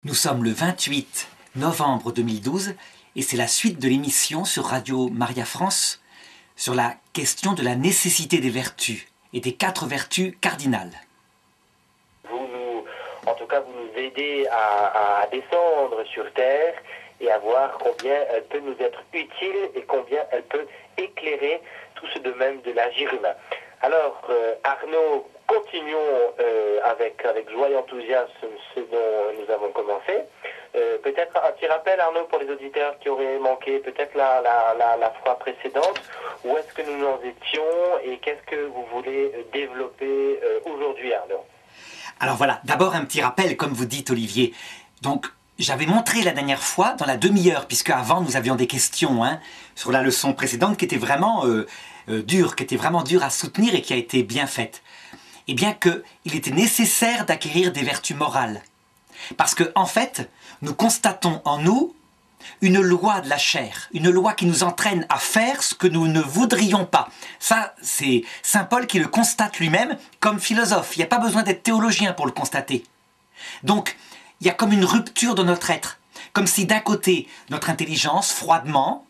Nous sommes le 28 novembre 2012 et c'est la suite de l'émission sur Radio Maria France sur la question de la nécessité des vertus et des 4 vertus cardinales. En tout cas, vous nous aidez à descendre sur Terre et à voir combien elle peut nous être utile et combien elle peut éclairer tout ce domaine de l'agir humain. Alors, Arnaud, continuons avec joie et enthousiasme ce dont nous avons commencé. Peut-être un petit rappel, Arnaud, pour les auditeurs qui auraient manqué peut-être la fois précédente. Où est-ce que nous en étions et qu'est-ce que vous voulez développer aujourd'hui, Arnaud? Alors voilà, d'abord un petit rappel, comme vous dites, Olivier. Donc, j'avais montré la dernière fois, dans la demi-heure, puisque avant nous avions des questions sur la leçon précédente qui était vraiment dure, à soutenir et qui a été bien faite. Eh bien qu'il était nécessaire d'acquérir des vertus morales. Parce que, en fait, nous constatons en nous une loi de la chair, une loi qui nous entraîne à faire ce que nous ne voudrions pas. Ça, c'est saint Paul qui le constate lui-même comme philosophe. Il n'y a pas besoin d'être théologien pour le constater. Donc, il y a comme une rupture de notre être. Comme si d'un côté, notre intelligence, froidement,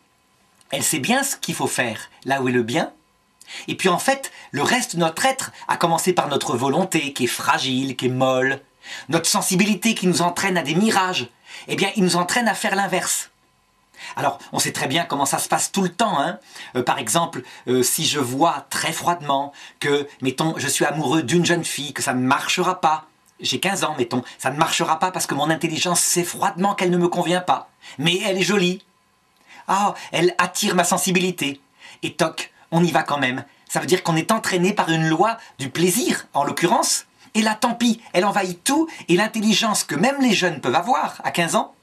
elle sait bien ce qu'il faut faire, là où est le bien. Et puis en fait, le reste de notre être, à commencer par notre volonté, qui est fragile, qui est molle, notre sensibilité qui nous entraîne à des mirages, eh bien, il nous entraîne à faire l'inverse. Alors, on sait très bien comment ça se passe tout le temps. Par exemple, si je vois très froidement que, mettons, je suis amoureux d'une jeune fille, que ça ne marchera pas, j'ai 15 ans, mettons, ça ne marchera pas parce que mon intelligence sait froidement qu'elle ne me convient pas. Mais elle est jolie. Ah, elle attire ma sensibilité. Et toc, on y va quand même. Ça veut dire qu'on est entraîné par une loi du plaisir, en l'occurrence. Et là, tant pis, elle envahit tout, et l'intelligence que même les jeunes peuvent avoir à 15 ans,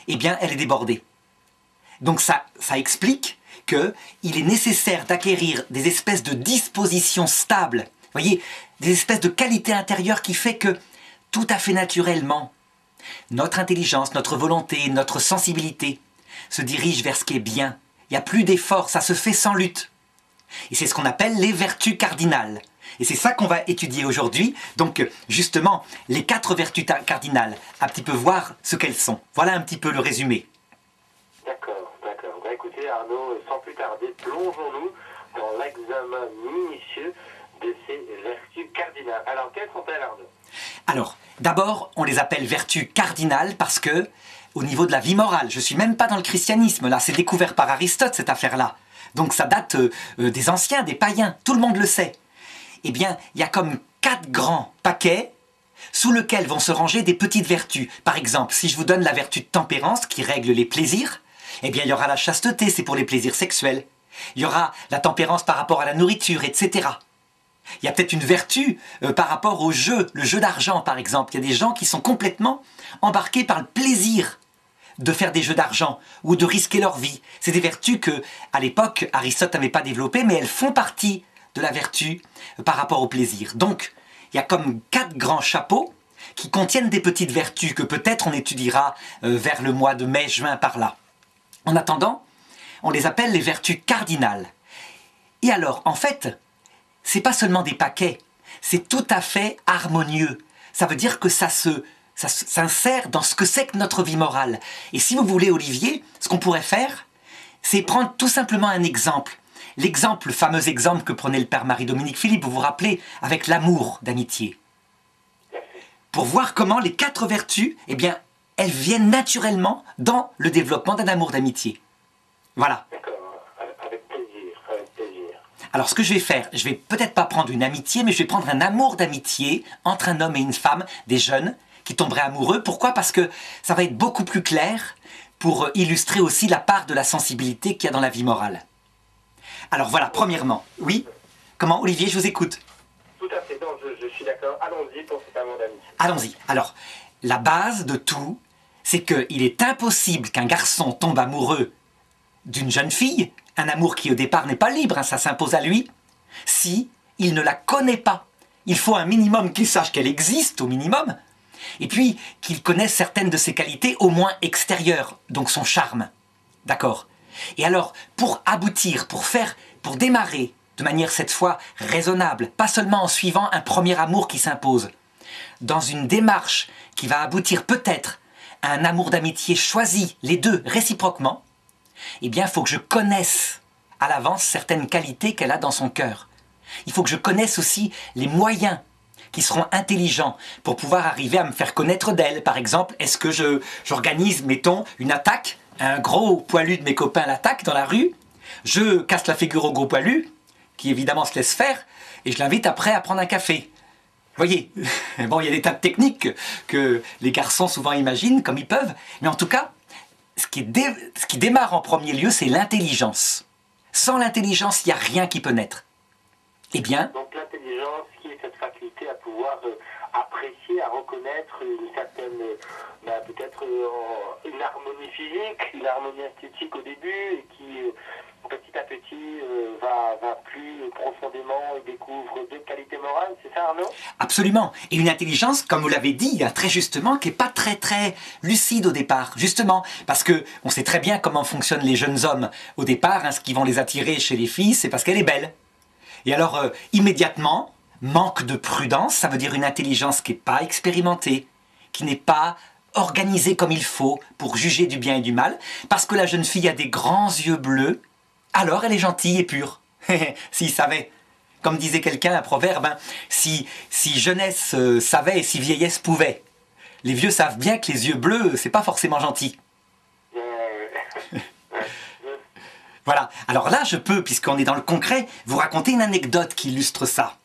eh bien, elle est débordée. Donc ça explique qu'il est nécessaire d'acquérir des espèces de dispositions stables, vous voyez, des espèces de qualité intérieure qui fait que, tout à fait naturellement, notre intelligence, notre volonté, notre sensibilité se dirigent vers ce qui est bien. Il n'y a plus d'effort, ça se fait sans lutte. Et c'est ce qu'on appelle les vertus cardinales. Et c'est ça qu'on va étudier aujourd'hui. Donc, justement, les 4 vertus cardinales, un petit peu voir ce qu'elles sont. Voilà un petit peu le résumé. D'accord. Bah, écoutez, Arnaud, sans plus tarder, plongeons-nous dans l'examen minutieux de ces vertus cardinales. Alors, quelles sont-elles, Arnaud? Alors, d'abord, on les appelle vertus cardinales parce que, au niveau de la vie morale, je ne suis même pas dans le christianisme, là, c'est découvert par Aristote, cette affaire-là. Donc ça date des anciens, des païens, tout le monde le sait. Eh bien, il y a comme 4 grands paquets sous lesquels vont se ranger des petites vertus. Par exemple, si je vous donne la vertu de tempérance qui règle les plaisirs, eh bien il y aura la chasteté, c'est pour les plaisirs sexuels. Il y aura la tempérance par rapport à la nourriture, etc. Il y a peut-être une vertu par rapport au jeu, le jeu d'argent par exemple. Il y a des gens qui sont complètement embarqués par le plaisir de faire des jeux d'argent ou de risquer leur vie. C'est des vertus que, à l'époque, Aristote n'avait pas développées, mais elles font partie de la vertu par rapport au plaisir. Donc, il y a comme 4 grands chapeaux qui contiennent des petites vertus que peut-être on étudiera vers le mois de mai-juin par là. En attendant, on les appelle les vertus cardinales. Et alors, en fait, c'est pas seulement des paquets, c'est tout à fait harmonieux. Ça veut dire que ça s'insère dans ce que c'est que notre vie morale. Et si vous voulez, Olivier, ce qu'on pourrait faire, c'est prendre tout simplement un exemple. L'exemple, le fameux exemple que prenait le père Marie-Dominique Philippe, vous vous rappelez, avec l'amour d'amitié. Pour voir comment les 4 vertus, eh bien, elles viennent naturellement dans le développement d'un amour d'amitié. Voilà. D'accord, avec plaisir. Alors ce que je vais faire, je vais peut-être pas prendre une amitié, mais je vais prendre un amour d'amitié entre un homme et une femme, des jeunes, qui tomberaient amoureux. Pourquoi? Parce que ça va être beaucoup plus clair pour illustrer aussi la part de la sensibilité qu'il y a dans la vie morale. Alors voilà, premièrement, oui? Comment, Olivier, je vous écoute. Tout à fait, non, je suis d'accord. Allons-y pour cet amour d'amitié. Allons-y. Alors, la base de tout, c'est qu'il est impossible qu'un garçon tombe amoureux d'une jeune fille, un amour qui au départ n'est pas libre, ça s'impose à lui, si il ne la connaît pas. Il faut un minimum qu'il sache qu'elle existe, au minimum, et puis qu'il connaisse certaines de ses qualités, au moins extérieures, donc son charme. D'accord? Et alors, pour aboutir, pour démarrer de manière cette fois raisonnable, pas seulement en suivant un premier amour qui s'impose, dans une démarche qui va aboutir peut-être un amour d'amitié choisi, les deux réciproquement, eh bien, il faut que je connaisse à l'avance certaines qualités qu'elle a dans son cœur. Il faut que je connaisse aussi les moyens qui seront intelligents pour pouvoir arriver à me faire connaître d'elle. Par exemple, est-ce que j'organise, mettons, une attaque, un gros poilu de mes copains l'attaque dans la rue, je casse la figure au gros poilu, qui évidemment se laisse faire, et je l'invite après à prendre un café. Vous voyez, bon, il y a des tas de techniques que les garçons souvent imaginent comme ils peuvent, mais en tout cas, ce qui démarre en premier lieu, c'est l'intelligence. Sans l'intelligence, il n'y a rien qui peut naître. Eh bien... Donc l'intelligence qui est cette faculté à pouvoir apprécier, à reconnaître une certaine, peut-être une harmonie physique, une harmonie esthétique au début, et qui petit à petit va plus profondément et découvre d'autres qualités morales, c'est ça Arnaud? Absolument. Et une intelligence, comme vous l'avez dit très justement, qui n'est pas très lucide au départ. Justement, parce que on sait très bien comment fonctionnent les jeunes hommes au départ, ce qui vont les attirer chez les filles, c'est parce qu'elle est belle. Et alors, immédiatement, manque de prudence, ça veut dire une intelligence qui n'est pas expérimentée, qui n'est pas organisée comme il faut pour juger du bien et du mal, parce que la jeune fille a des grands yeux bleus, alors elle est gentille et pure. S'il savait, comme disait quelqu'un, un proverbe, si jeunesse savait et si vieillesse pouvait. Les vieux savent bien que les yeux bleus, c'est pas forcément gentil. Voilà, alors là je peux, puisqu'on est dans le concret, vous raconter une anecdote qui illustre ça.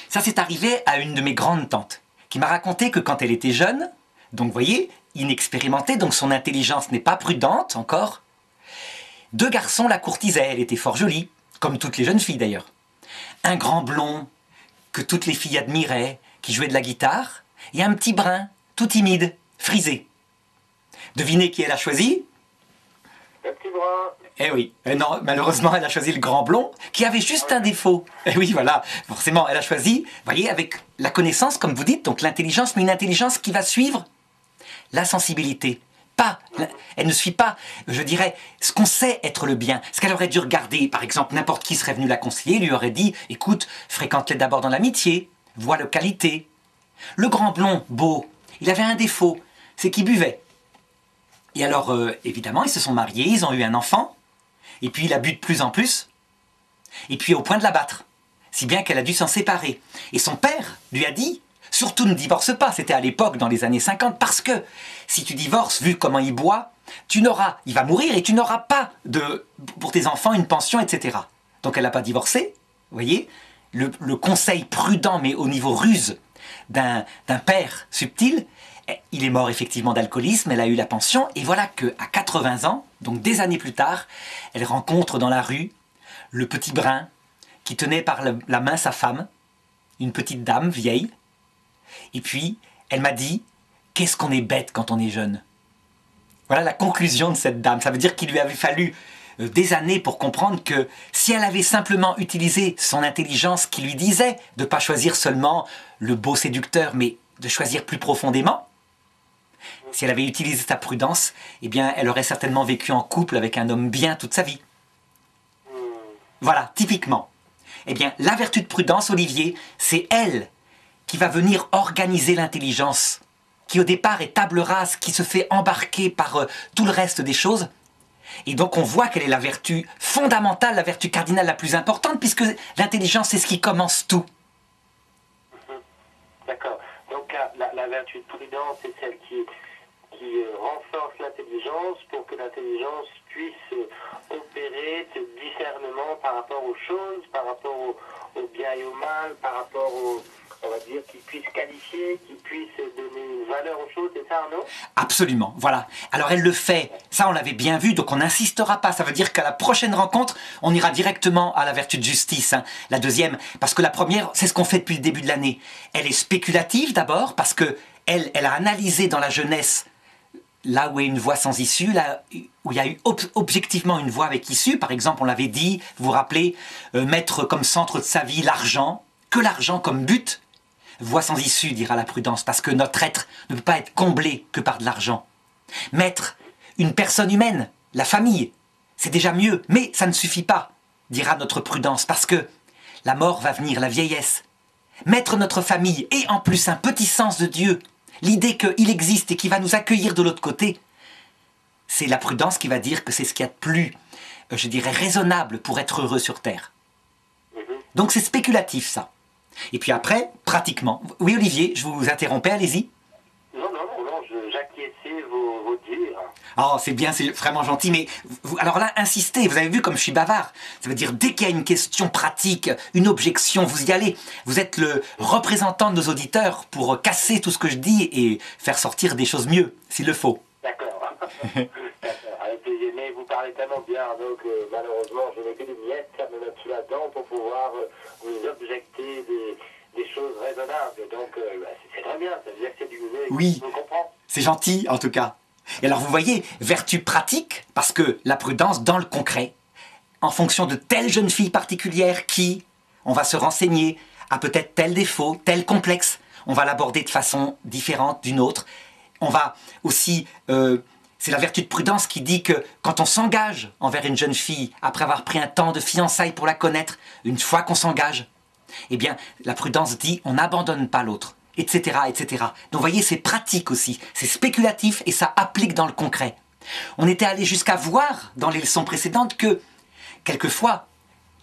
Ça c'est arrivé à une de mes grandes tantes, qui m'a raconté que quand elle était jeune, donc vous voyez, inexpérimentée, donc son intelligence n'est pas prudente encore, 2 garçons la courtisaient, elle était fort jolie, comme toutes les jeunes filles d'ailleurs. Un grand blond, que toutes les filles admiraient, qui jouait de la guitare, et un petit brun, tout timide, frisé. Devinez qui elle a choisi? Le petit brun. Eh oui, non, malheureusement, elle a choisi le grand blond, qui avait juste un défaut. Eh oui, voilà, forcément, elle a choisi, vous voyez, avec la connaissance, comme vous dites, donc l'intelligence, mais une intelligence qui va suivre la sensibilité. Elle ne suit pas, je dirais, ce qu'on sait être le bien. Ce qu'elle aurait dû regarder, par exemple, n'importe qui serait venu la conseiller, lui aurait dit, écoute, fréquente-les d'abord dans l'amitié, vois le qualité. Le grand blond, beau, il avait un défaut, c'est qu'il buvait. Et alors, évidemment, ils se sont mariés, ils ont eu un enfant, et puis il a bu de plus en plus, et puis au point de l'abattre, si bien qu'elle a dû s'en séparer. Et son père lui a dit, surtout ne divorce pas, c'était à l'époque, dans les années 50, parce que si tu divorces, vu comment il boit, il va mourir et tu n'auras pas pour tes enfants une pension, etc. Donc elle n'a pas divorcé, vous voyez, le conseil prudent, mais au niveau ruse, d'un père subtil, il est mort effectivement d'alcoolisme, elle a eu la pension, et voilà qu'à 80 ans, donc des années plus tard, elle rencontre dans la rue le petit brun qui tenait par la main sa femme, une petite dame vieille, et puis elle m'a dit « Qu'est-ce qu'on est bête quand on est jeune ?» Voilà la conclusion de cette dame. Ça veut dire qu'il lui avait fallu des années pour comprendre que si elle avait simplement utilisé son intelligence qui lui disait de ne pas choisir seulement le beau séducteur, mais de choisir plus profondément, si elle avait utilisé sa prudence, eh bien, elle aurait certainement vécu en couple avec un homme bien toute sa vie. Voilà, typiquement. Eh bien, la vertu de prudence, Olivier, c'est elle qui va venir organiser l'intelligence, qui au départ est table rase, qui se fait embarquer par tout le reste des choses. Et donc on voit quelle est la vertu fondamentale, la vertu cardinale la plus importante, puisque l'intelligence c'est ce qui commence tout. D'accord. Donc la vertu de prudence est celle qui renforce l'intelligence pour que l'intelligence puisse opérer ce discernement par rapport aux choses, par rapport au bien et au mal, par rapport on va dire, qui puisse qualifier, qui puisse donner une valeur aux choses, c'est ça Arnaud? Absolument, voilà. Alors elle le fait, ça on l'avait bien vu, donc on n'insistera pas. Ça veut dire qu'à la prochaine rencontre, on ira directement à la vertu de justice, la deuxième. Parce que la première, c'est ce qu'on fait depuis le début de l'année. Elle est spéculative d'abord, parce que elle a analysé dans la jeunesse là où est une voie sans issue, là où il y a eu objectivement une voie avec issue. Par exemple, on l'avait dit, vous vous rappelez, mettre comme centre de sa vie l'argent, que l'argent comme but. Voie sans issue, dira la prudence, parce que notre être ne peut pas être comblé que par de l'argent. Mettre une personne humaine, la famille, c'est déjà mieux, mais ça ne suffit pas, dira notre prudence, parce que la mort va venir, la vieillesse. Mettre notre famille et en plus un petit sens de Dieu, l'idée qu'il existe et qu'il va nous accueillir de l'autre côté, c'est la prudence qui va dire que c'est ce qu'il y a de plus, je dirais, raisonnable pour être heureux sur Terre. Donc c'est spéculatif, ça. Et puis après, pratiquement... Oui, Olivier, je vous interrompais, allez-y. Non, j'acquiesçais vos dires. Oh, c'est bien, c'est vraiment gentil, mais alors là, insistez, vous avez vu comme je suis bavard. Ça veut dire, dès qu'il y a une question pratique, une objection, vous y allez. Vous êtes le représentant de nos auditeurs pour casser tout ce que je dis et faire sortir des choses mieux, s'il le faut. D'accord. Avec plaisir. Mais vous parlez tellement bien, donc malheureusement, je n'ai que des miettes à me mettre sous la dent pour pouvoir vous objecter des choses raisonnables. Donc, c'est très bien, ça veut dire que c'est du mieux. Oui, je comprends. C'est gentil, en tout cas. Et alors, vous voyez, vertu pratique, parce que la prudence dans le concret, en fonction de telle jeune fille particulière qui, on va se renseigner, a peut-être tel défaut, tel complexe, on va l'aborder de façon différente d'une autre. On va aussi... c'est la vertu de prudence qui dit que quand on s'engage envers une jeune fille, après avoir pris un temps de fiançailles pour la connaître, une fois qu'on s'engage, eh bien, la prudence dit on n'abandonne pas l'autre, etc., etc. Donc, vous voyez, c'est pratique aussi, c'est spéculatif et ça applique dans le concret. On était allé jusqu'à voir dans les leçons précédentes que, quelquefois,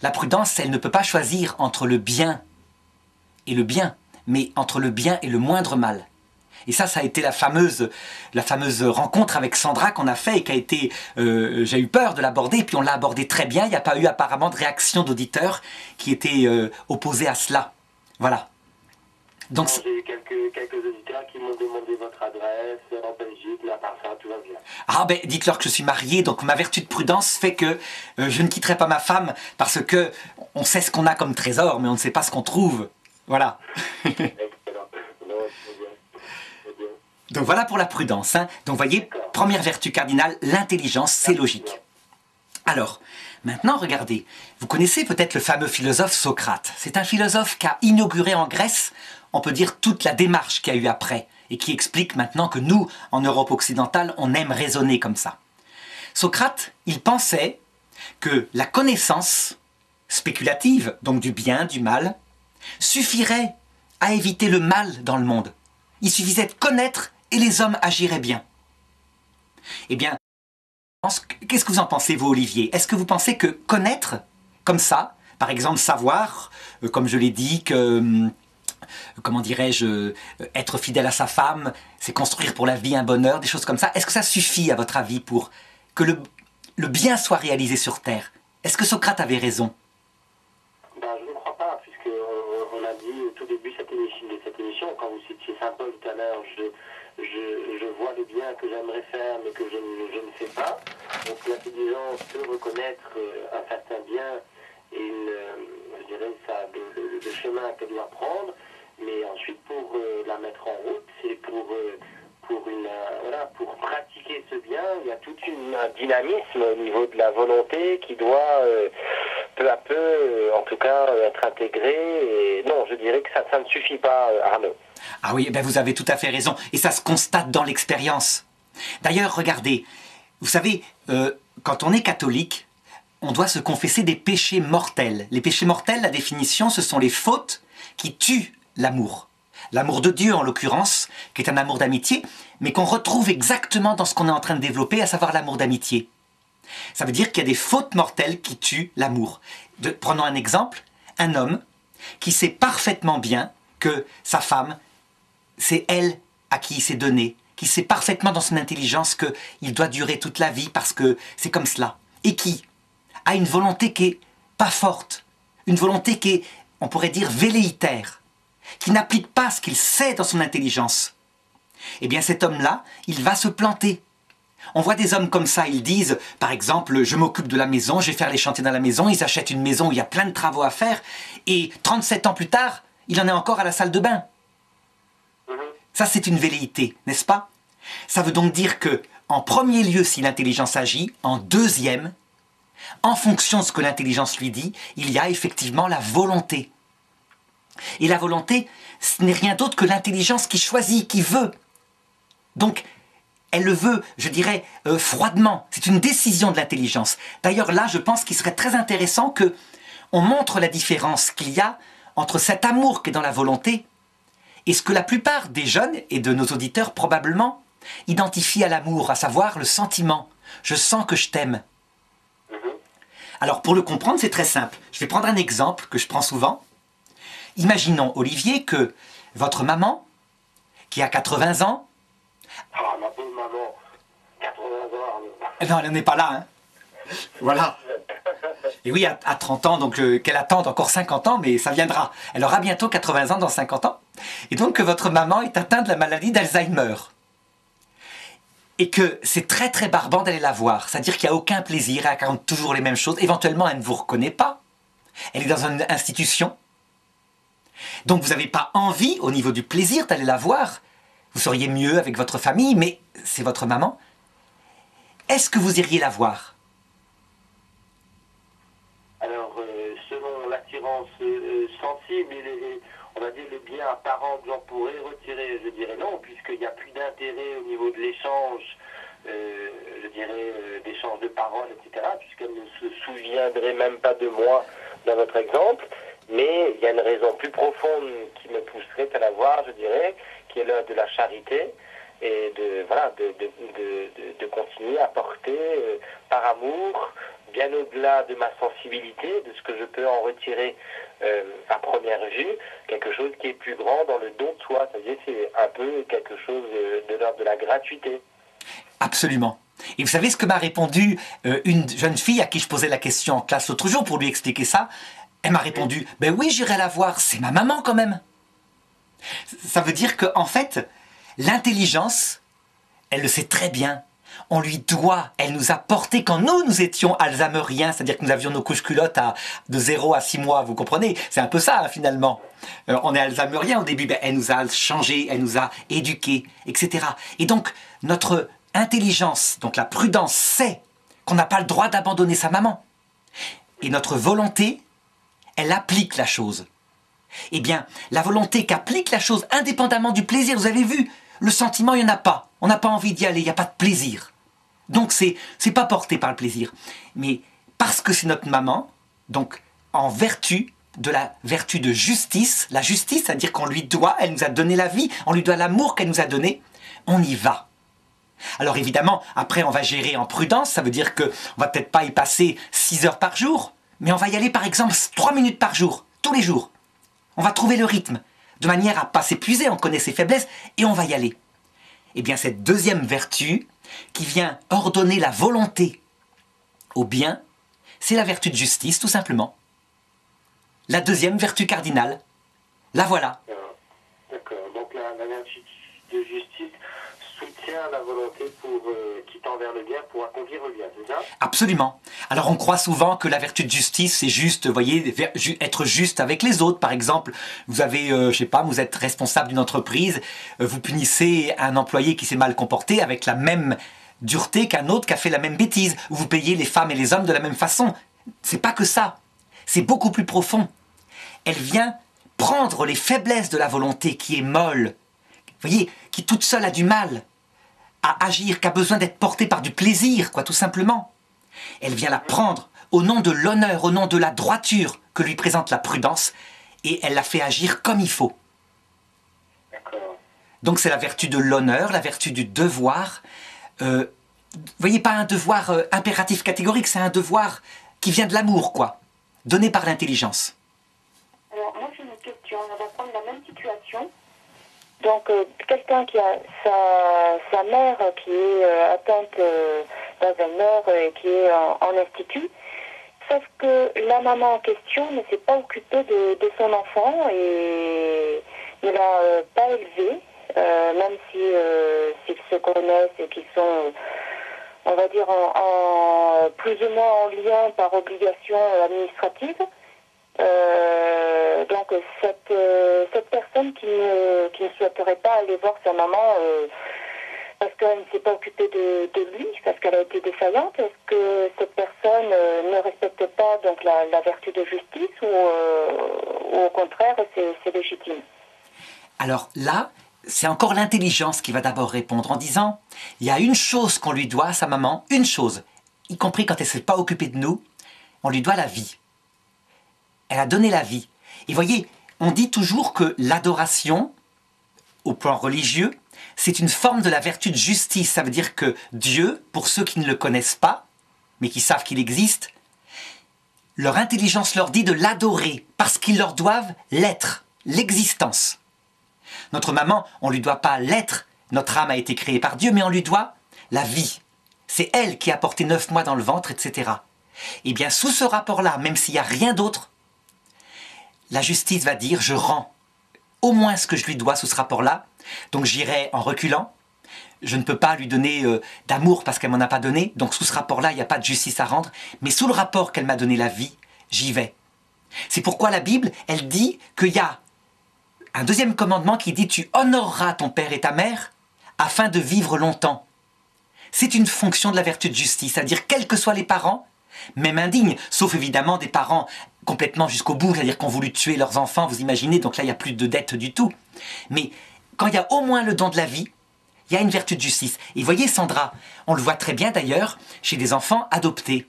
la prudence, elle ne peut pas choisir entre le bien et le bien, mais entre le bien et le moindre mal. Et ça a été la fameuse rencontre avec Sandra qu'on a fait et qui a été... j'ai eu peur de l'aborder, puis on l'a abordé très bien. Il n'y a pas eu apparemment de réaction d'auditeurs qui étaient opposés à cela. Voilà. Donc, j'ai eu quelques auditeurs qui m'ont demandé votre adresse en Belgique, là, par ça, tout va bien. Ah ben, dites-leur que je suis marié, donc ma vertu de prudence fait que je ne quitterai pas ma femme parce que on sait ce qu'on a comme trésor, mais on ne sait pas ce qu'on trouve. Voilà. Donc voilà pour la prudence. Hein. Donc voyez, première vertu cardinale, l'intelligence, c'est logique. Alors, maintenant regardez, vous connaissez peut-être le fameux philosophe Socrate. C'est un philosophe qui a inauguré en Grèce, on peut dire, toute la démarche qu'il y a eu après, et qui explique maintenant que nous, en Europe occidentale, on aime raisonner comme ça. Socrate, il pensait que la connaissance spéculative, donc du bien, du mal, suffirait à éviter le mal dans le monde. Il suffisait de connaître et les hommes agiraient bien. Eh bien, qu'est-ce que vous en pensez, vous, Olivier? Est-ce que vous pensez que connaître, comme ça, par exemple savoir, comme je l'ai dit, que, comment dirais-je, être fidèle à sa femme, c'est construire pour la vie un bonheur, des choses comme ça, est-ce que ça suffit, à votre avis, pour que le bien soit réalisé sur Terre? Est-ce que Socrate avait raison? Je ne crois pas, puisqu'on a dit au tout début de cette émission, quand vous citiez Saint Paul tout à l'heure, je vois le bien que j'aimerais faire, mais que je ne fais pas. Donc l'intelligence peut reconnaître un certain bien et je dirais le chemin qu'elle doit prendre, mais ensuite pour la mettre en route, c'est pour pratiquer ce bien, il y a tout un dynamisme au niveau de la volonté qui doit peu à peu, en tout cas, être intégré. Et non, je dirais que ça ne suffit pas, Arnaud. Ah oui, ben vous avez tout à fait raison. Et ça se constate dans l'expérience. D'ailleurs, regardez, vous savez, quand on est catholique, on doit se confesser des péchés mortels. Les péchés mortels, la définition, ce sont les fautes qui tuent l'amour. L'amour de Dieu, en l'occurrence, qui est un amour d'amitié, mais qu'on retrouve exactement dans ce qu'on est en train de développer, à savoir l'amour d'amitié. Ça veut dire qu'il y a des fautes mortelles qui tuent l'amour. Prenons un exemple, un homme qui sait parfaitement bien que sa femme, c'est elle à qui il s'est donné, qui sait parfaitement dans son intelligence qu'il doit durer toute la vie parce que c'est comme cela, et qui a une volonté qui est pas forte, une volonté qui est, on pourrait dire, velléitaire, qui n'applique pas ce qu'il sait dans son intelligence. Eh bien cet homme-là, il va se planter. On voit des hommes comme ça, ils disent, par exemple, je m'occupe de la maison, je vais faire les chantiers dans la maison, ils achètent une maison où il y a plein de travaux à faire, et 37 ans plus tard, il en est encore à la salle de bain. Ça, c'est une velléité, n'est-ce pas? Ça veut donc dire que, en premier lieu, si l'intelligence agit, en deuxième, en fonction de ce que l'intelligence lui dit, il y a effectivement la volonté. Et la volonté, ce n'est rien d'autre que l'intelligence qui choisit, qui veut. Donc, elle le veut, je dirais, froidement. C'est une décision de l'intelligence. D'ailleurs, là, je pense qu'il serait très intéressant qu'on montre la différence qu'il y a entre cet amour qui est dans la volonté Et ce que la plupart des jeunes et de nos auditeurs probablement identifient à l'amour, à savoir le sentiment. Je sens que je t'aime. Alors pour le comprendre, c'est très simple. Je vais prendre un exemple que je prends souvent. Imaginons, Olivier, que votre maman, qui a 80 ans... Ah, ma pauvre maman, 80 ans. Non, elle n'est pas là, hein. Voilà. Et oui, à 30 ans, donc qu'elle attende encore 50 ans, mais ça viendra. Elle aura bientôt 80 ans dans 50 ans. Et donc que votre maman est atteinte de la maladie d'Alzheimer. Et que c'est très très barbant d'aller la voir. C'est-à-dire qu'il n'y a aucun plaisir, elle raconte toujours les mêmes choses. Éventuellement, elle ne vous reconnaît pas. Elle est dans une institution. Donc vous n'avez pas envie, au niveau du plaisir, d'aller la voir. Vous seriez mieux avec votre famille, mais c'est votre maman. Est-ce que vous iriez la voir? Alors, selon l'attirance sensible et on va dire le bien apparent que j'en pourrais retirer, je dirais non, puisqu'il n'y a plus d'intérêt au niveau de l'échange, je dirais d'échange de paroles, etc., puisqu'elle ne se souviendrait même pas de moi dans votre exemple, mais il y a une raison plus profonde qui me pousserait à la voir, je dirais, qui est l'heure de la charité, et de continuer à porter par amour, bien au-delà de ma sensibilité, de ce que je peux en retirer à première vue, quelque chose qui est plus grand dans le don de soi, c'est-à-dire c'est un peu quelque chose de l'ordre de la gratuité. Absolument. Et vous savez ce que m'a répondu une jeune fille à qui je posais la question en classe l'autre jour pour lui expliquer ça? Elle m'a répondu, ben oui, j'irai la voir, c'est ma maman quand même. Ça veut dire qu'en fait, l'intelligence, elle le sait très bien. On lui doit, elle nous a porté quand nous étions alzheimeriens, c'est-à-dire que nous avions nos couches culottes de 0 à 6 mois, vous comprenez? C'est un peu ça, hein, finalement. On est alzheimeriens au début, ben, elle nous a changé, elle nous a éduqués, etc. Et donc, notre intelligence, donc la prudence, sait qu'on n'a pas le droit d'abandonner sa maman. Et notre volonté, elle applique la chose. Eh bien, la volonté qu'applique la chose indépendamment du plaisir, vous avez vu, le sentiment, il n'y en a pas. On n'a pas envie d'y aller, il n'y a pas de plaisir. Donc, c'est pas porté par le plaisir. Mais parce que c'est notre maman, donc en vertu de la vertu de justice, la justice, c'est-à-dire qu'on lui doit, elle nous a donné la vie, on lui doit l'amour qu'elle nous a donné, on y va. Alors évidemment, après on va gérer en prudence, ça veut dire qu'on va peut-être pas y passer 6 heures par jour, mais on va y aller par exemple 3 minutes par jour, tous les jours. On va trouver le rythme, de manière à ne pas s'épuiser, on connaît ses faiblesses, et on va y aller. Eh bien cette deuxième vertu, qui vient ordonner la volonté au bien, c'est la vertu de justice, tout simplement. La deuxième vertu cardinale, la voilà. D'accord, donc la vertu de justice soutient la volonté qui tend vers le bien pour accomplir le bien, c'est ça? Absolument. Alors on croit souvent que la vertu de justice, c'est juste, vous voyez, être juste avec les autres. Par exemple, vous avez, je sais pas, vous êtes responsable d'une entreprise, vous punissez un employé qui s'est mal comporté avec la même dureté qu'un autre qui a fait la même bêtise. Ou vous payez les femmes et les hommes de la même façon. C'est pas que ça. C'est beaucoup plus profond. Elle vient prendre les faiblesses de la volonté qui est molle, vous voyez, qui toute seule a du mal à agir, qui a besoin d'être portée par du plaisir, quoi, tout simplement. Elle vient la prendre au nom de l'honneur, au nom de la droiture que lui présente la prudence, et elle la fait agir comme il faut. Donc c'est la vertu de l'honneur, la vertu du devoir. Vous voyez, pas un devoir impératif catégorique, c'est un devoir qui vient de l'amour, quoi, donné par l'intelligence. Alors moi j'ai une question, on va prendre la même situation. Donc quelqu'un qui a sa mère qui est atteinte d'Alzheimer et qui est en institut, sauf que la maman en question ne s'est pas occupée de son enfant et ne l'a pas élevé, même s'ils se connaissent et qu'ils sont, on va dire, plus ou moins en lien par obligation administrative. Donc cette personne qui ne souhaiterait pas aller voir sa maman parce qu'elle ne s'est pas occupée de lui, parce qu'elle a été défaillante, est-ce que cette personne ne respecte pas donc la vertu de justice ou au contraire c'est légitime? Alors là, c'est encore l'intelligence qui va d'abord répondre en disant il y a une chose qu'on lui doit à sa maman, une chose, y compris quand elle ne s'est pas occupée de nous, on lui doit la vie. Elle a donné la vie. Et voyez, on dit toujours que l'adoration, au plan religieux, c'est une forme de la vertu de justice. Ça veut dire que Dieu, pour ceux qui ne le connaissent pas, mais qui savent qu'il existe, leur intelligence leur dit de l'adorer parce qu'ils leur doivent l'être, l'existence. Notre maman, on ne lui doit pas l'être, notre âme a été créée par Dieu, mais on lui doit la vie. C'est elle qui a porté 9 mois dans le ventre, etc. Eh bien, sous ce rapport-là, même s'il n'y a rien d'autre, la justice va dire, je rends au moins ce que je lui dois sous ce rapport-là, donc j'irai en reculant. Je ne peux pas lui donner d'amour parce qu'elle ne m'en a pas donné, donc sous ce rapport-là, il n'y a pas de justice à rendre, mais sous le rapport qu'elle m'a donné la vie, j'y vais. C'est pourquoi la Bible, elle dit qu'il y a un deuxième commandement qui dit « Tu honoreras ton père et ta mère afin de vivre longtemps ». C'est une fonction de la vertu de justice, c'est-à-dire quels que soient les parents, même indignes, sauf évidemment des parents complètement jusqu'au bout, c'est-à-dire qui ont voulu tuer leurs enfants, vous imaginez, donc là il n'y a plus de dette du tout. Mais quand il y a au moins le don de la vie, il y a une vertu de justice. Et voyez Sandra, on le voit très bien d'ailleurs chez des enfants adoptés.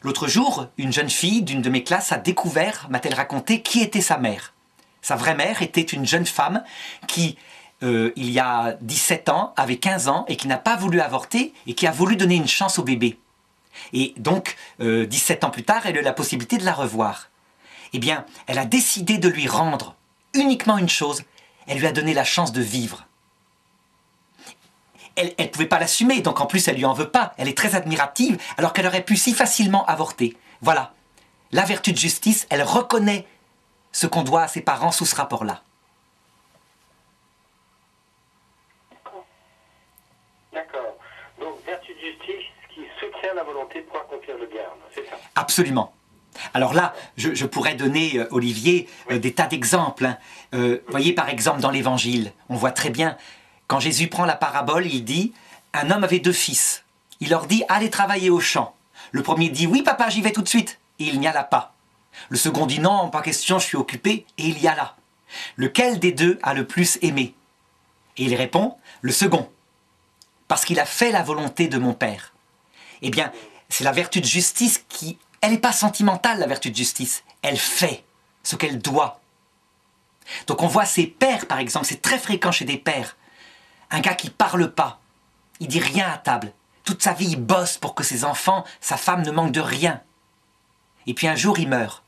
L'autre jour, une jeune fille d'une de mes classes a découvert, m'a-t-elle raconté, qui était sa mère. Sa vraie mère était une jeune femme qui, il y a 17 ans, avait 15 ans et qui n'a pas voulu avorter et qui a voulu donner une chance au bébé. Et donc, 17 ans plus tard, elle a eu la possibilité de la revoir. Eh bien, elle a décidé de lui rendre uniquement une chose, elle lui a donné la chance de vivre. Elle ne pouvait pas l'assumer, donc en plus elle lui en veut pas. Elle est très admirative, alors qu'elle aurait pu si facilement avorter. Voilà. La vertu de justice, elle reconnaît ce qu'on doit à ses parents sous ce rapport-là. D'accord. Donc, vertu de justice qui soutient la volonté pour accomplir le bien, c'est ça? Absolument. Alors là, je pourrais donner, Olivier, des tas d'exemples. Hein. Voyez par exemple dans l'Évangile, on voit très bien, quand Jésus prend la parabole, il dit, un homme avait 2 fils. Il leur dit, allez travailler au champ. Le premier dit, oui papa, j'y vais tout de suite. Et il n'y alla pas. Le second dit, non, pas question, je suis occupé. Et il y alla. Lequel des 2 a le plus aimé? Et il répond, le second. Parce qu'il a fait la volonté de mon Père. Eh bien, c'est la vertu de justice qui... Elle n'est pas sentimentale, la vertu de justice. Elle fait ce qu'elle doit. Donc on voit ces pères, par exemple, c'est très fréquent chez des pères. Un gars qui parle pas, il dit rien à table. Toute sa vie, il bosse pour que ses enfants, sa femme ne manquent de rien. Et puis un jour, il meurt.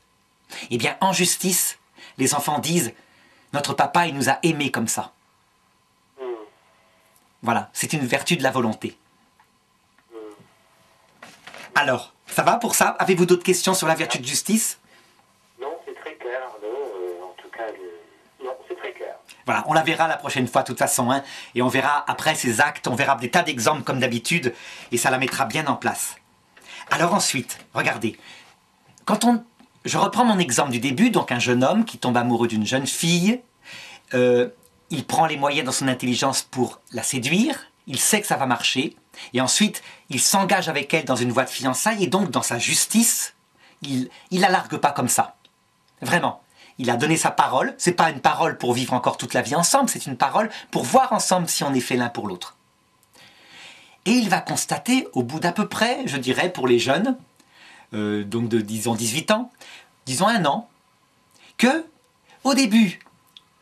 Eh bien, en justice, les enfants disent « Notre papa, il nous a aimés comme ça. » Voilà, c'est une vertu de la volonté. Alors, ça va pour ça? Avez-vous d'autres questions sur la vertu de justice? Non, c'est très clair. Non, en tout cas, non, c'est très clair. Voilà, on la verra la prochaine fois de toute façon, hein, et on verra après ces actes, on verra des tas d'exemples comme d'habitude, et ça la mettra bien en place. Alors ensuite, regardez, je reprends mon exemple du début, donc un jeune homme qui tombe amoureux d'une jeune fille, il prend les moyens dans son intelligence pour la séduire, il sait que ça va marcher, et ensuite il s'engage avec elle dans une voie de fiançailles, et donc dans sa justice, il la largue pas comme ça. Vraiment. Il a donné sa parole, c'est pas une parole pour vivre encore toute la vie ensemble, c'est une parole pour voir ensemble si on est fait l'un pour l'autre. Et il va constater, au bout d'à peu près, je dirais pour les jeunes, donc de disons 18 ans, disons 1 an, que au début,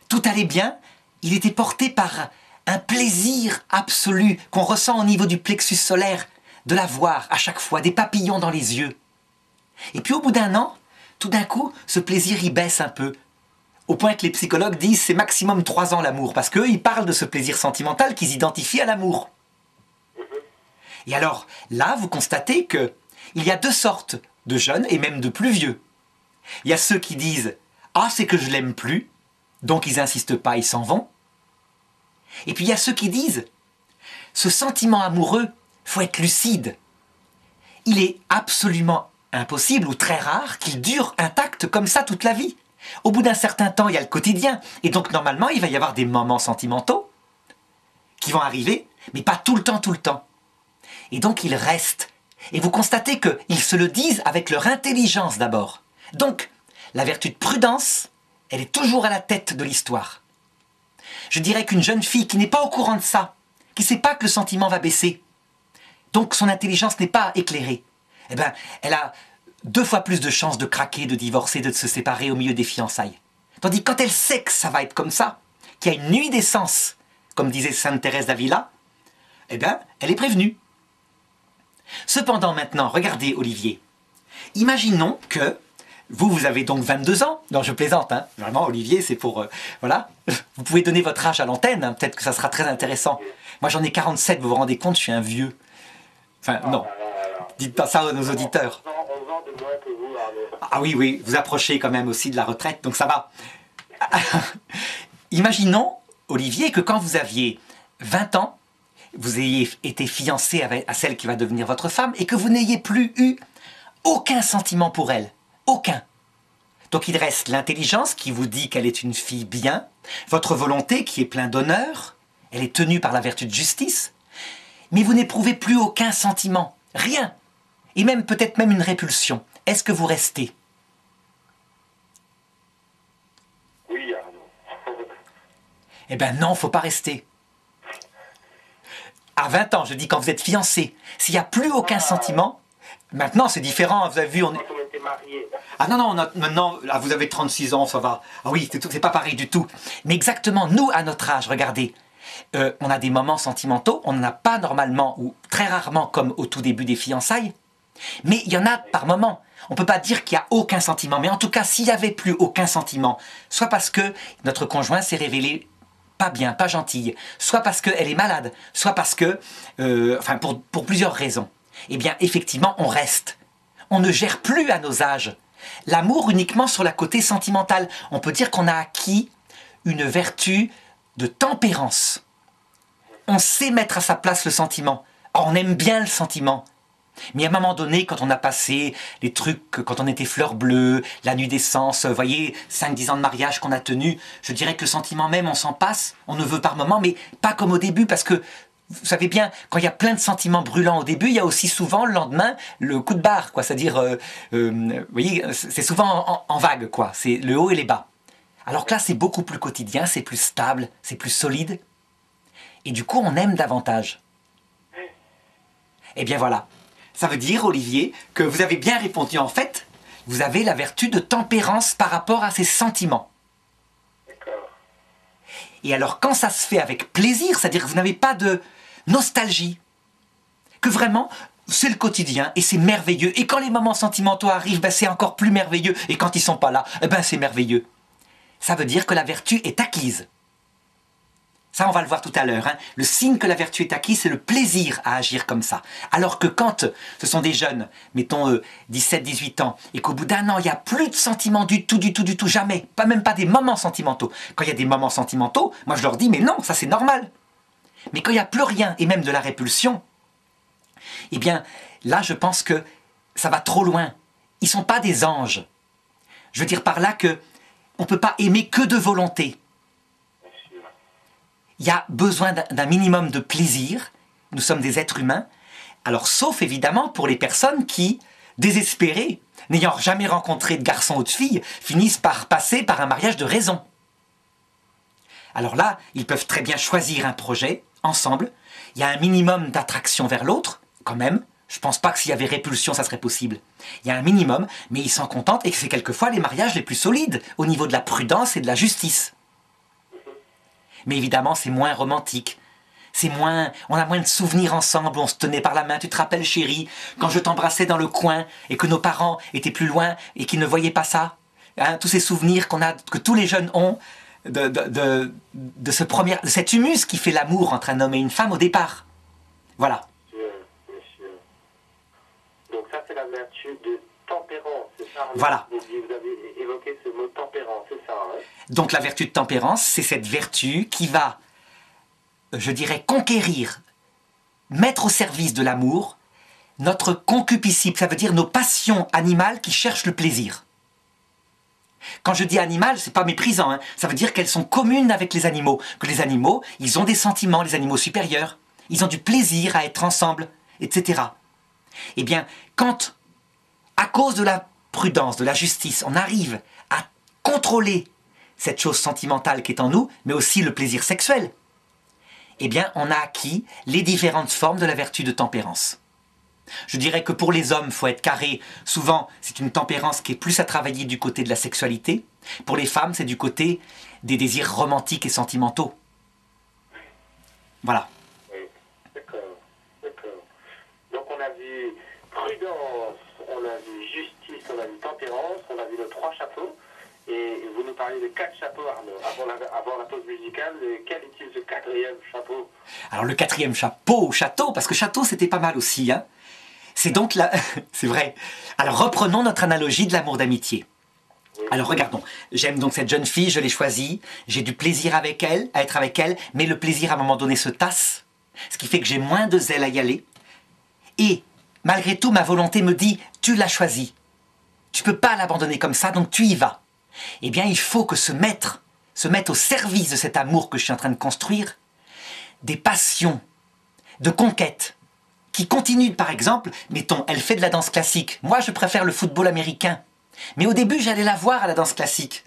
tout allait bien, il était porté par un plaisir absolu qu'on ressent au niveau du plexus solaire, de la voir à chaque fois, des papillons dans les yeux. Et puis au bout d'1 an, tout d'un coup, ce plaisir, il baisse un peu. Au point que les psychologues disent c'est maximum 3 ans l'amour, parce qu'eux, ils parlent de ce plaisir sentimental qu'ils identifient à l'amour. Et alors, là, vous constatez que il y a 2 sortes de jeunes, et même de plus vieux. Il y a ceux qui disent « Ah, c'est que je l'aime plus », donc ils n'insistent pas, ils s'en vont. Et puis il y a ceux qui disent « Ce sentiment amoureux, faut être lucide. Il est absolument impossible ou très rare qu'il dure intact comme ça toute la vie. Au bout d'un certain temps, il y a le quotidien. Et donc, normalement, il va y avoir des moments sentimentaux qui vont arriver, mais pas tout le temps, tout le temps. Et donc, ils restent. Et vous constatez qu'ils se le disent avec leur intelligence d'abord. Donc, la vertu de prudence, elle est toujours à la tête de l'histoire. Je dirais qu'une jeune fille qui n'est pas au courant de ça, qui ne sait pas que le sentiment va baisser, donc son intelligence n'est pas éclairée, eh ben, elle a 2 fois plus de chances de craquer, de divorcer, de se séparer au milieu des fiançailles. Tandis que quand elle sait que ça va être comme ça, qui a une nuit des sens, comme disait Sainte Thérèse d'Avila, eh bien, elle est prévenue. Cependant, maintenant, regardez, Olivier. Imaginons que vous avez donc 22 ans. Non, je plaisante, hein. Vraiment, Olivier, c'est pour... voilà. Vous pouvez donner votre âge à l'antenne, hein. Peut-être que ça sera très intéressant. Moi, j'en ai 47, vous vous rendez compte, je suis un vieux. Enfin, non. Dites pas ça à nos auditeurs. 11 ans de moins que vous, Arnaud. Ah oui, oui, vous approchez quand même aussi de la retraite, donc ça va. Imaginons, Olivier, que quand vous aviez 20 ans, vous ayez été fiancé à celle qui va devenir votre femme et que vous n'ayez plus eu aucun sentiment pour elle. Aucun. Donc il reste l'intelligence qui vous dit qu'elle est une fille bien, votre volonté qui est pleine d'honneur, elle est tenue par la vertu de justice, mais vous n'éprouvez plus aucun sentiment, rien, et même peut-être même une répulsion. Est-ce que vous restez? Oui, Arnaud. Eh ben non, faut pas rester. À 20 ans, je dis quand vous êtes fiancé, s'il n'y a plus aucun sentiment, maintenant c'est différent, vous avez vu, on est... Quand on était mariés. Ah non, non, maintenant, là, vous avez 36 ans, ça va. Ah oui, c'est pas pareil du tout. Mais exactement, nous, à notre âge, regardez, on a des moments sentimentaux, on n'en a pas normalement, ou très rarement, comme au tout début des fiançailles, mais il y en a par moment. On ne peut pas dire qu'il n'y a aucun sentiment, mais en tout cas, s'il n'y avait plus aucun sentiment, soit parce que notre conjoint s'est révélé pas bien, pas gentille, soit parce qu'elle est malade, soit parce que, enfin, pour plusieurs raisons, eh bien, effectivement, on reste. On ne gère plus à nos âges l'amour uniquement sur la côté sentimental. On peut dire qu'on a acquis une vertu de tempérance. On sait mettre à sa place le sentiment. Or, on aime bien le sentiment. Mais à un moment donné, quand on a passé les trucs, quand on était fleur bleue, la nuit des sens, vous voyez, 5-10 ans de mariage qu'on a tenu, je dirais que le sentiment même, on s'en passe, on ne veut par moment, mais pas comme au début, parce que, vous savez bien, quand il y a plein de sentiments brûlants au début, il y a aussi souvent, le lendemain, le coup de barre, quoi. C'est-à-dire, vous voyez, c'est souvent en vague, quoi. C'est le haut et les bas. Alors que là, c'est beaucoup plus quotidien, c'est plus stable, c'est plus solide. Et du coup, on aime davantage. Eh bien voilà. Ça veut dire, Olivier, que vous avez bien répondu. En fait, vous avez la vertu de tempérance par rapport à ces sentiments. D'accord. Et alors, quand ça se fait avec plaisir, c'est-à-dire que vous n'avez pas de nostalgie, que vraiment, c'est le quotidien et c'est merveilleux. Et quand les moments sentimentaux arrivent, ben, c'est encore plus merveilleux. Et quand ils ne sont pas là, eh ben, c'est merveilleux. Ça veut dire que la vertu est acquise. Ça, on va le voir tout à l'heure. Hein. Le signe que la vertu est acquise, c'est le plaisir à agir comme ça. Alors que quand ce sont des jeunes, mettons 17-18 ans, et qu'au bout d'un an, il n'y a plus de sentiments du tout, jamais, pas même pas des moments sentimentaux. Quand il y a des moments sentimentaux, moi je leur dis, mais non, ça c'est normal. Mais quand il n'y a plus rien, et même de la répulsion, eh bien, là je pense que ça va trop loin. Ils ne sont pas des anges. Je veux dire par là que on ne peut pas aimer que de volonté. Il y a besoin d'un minimum de plaisir. Nous sommes des êtres humains. Alors, sauf évidemment pour les personnes qui, désespérées, n'ayant jamais rencontré de garçon ou de fille, finissent par passer par un mariage de raison. Alors là, ils peuvent très bien choisir un projet, ensemble. Il y a un minimum d'attraction vers l'autre, quand même. Je ne pense pas que s'il y avait répulsion, ça serait possible. Il y a un minimum, mais ils s'en contentent et c'est quelquefois les mariages les plus solides au niveau de la prudence et de la justice. Mais évidemment, c'est moins romantique. On a moins de souvenirs ensemble, on se tenait par la main. Tu te rappelles, chérie, quand je t'embrassais dans le coin et que nos parents étaient plus loin et qu'ils ne voyaient pas ça, hein, tous ces souvenirs que tous les jeunes ont de cet humus qui fait l'amour entre un homme et une femme au départ. Voilà. Monsieur. Donc ça, c'est la vertu de tempérance, c'est ça? Voilà. Vous avez évoqué ce mot tempérance, c'est ça, hein? Donc la vertu de tempérance, c'est cette vertu qui va, je dirais, conquérir, mettre au service de l'amour, notre concupiscible, ça veut dire nos passions animales qui cherchent le plaisir. Quand je dis animal, c'est pas méprisant, hein. Ça veut dire qu'elles sont communes avec les animaux, que les animaux, ils ont des sentiments, les animaux supérieurs, ils ont du plaisir à être ensemble, etc. Eh bien, quand, à cause de la prudence, de la justice, on arrive à contrôler cette chose sentimentale qui est en nous, mais aussi le plaisir sexuel, eh bien, on a acquis les différentes formes de la vertu de tempérance. Je dirais que pour les hommes, il faut être carré. Souvent, c'est une tempérance qui est plus à travailler du côté de la sexualité. Pour les femmes, c'est du côté des désirs romantiques et sentimentaux. Voilà. Oui, d'accord, d'accord. Donc on a vu prudence, on a vu justice, on a vu tempérance, on a vu les 3 chapeaux. Et vous nous parlez de 4 chapeaux, Arnaud. Avant la pause musicale, quel est-il ce 4e chapeau? Alors le 4e chapeau, château, parce que château c'était pas mal aussi, hein. C'est donc là, c'est vrai. Alors reprenons notre analogie de l'amour d'amitié. Alors regardons, j'aime donc cette jeune fille, je l'ai choisie, j'ai du plaisir avec elle, à être avec elle, mais le plaisir à un moment donné se tasse, ce qui fait que j'ai moins de zèle à y aller. Et malgré tout, ma volonté me dit, tu l'as choisie, tu peux pas l'abandonner comme ça, donc tu y vas. Eh bien, il faut que se mettre au service de cet amour que je suis en train de construire, des passions, de conquête, qui continuent, par exemple, mettons, elle fait de la danse classique, moi je préfère le football américain, mais au début j'allais la voir à la danse classique.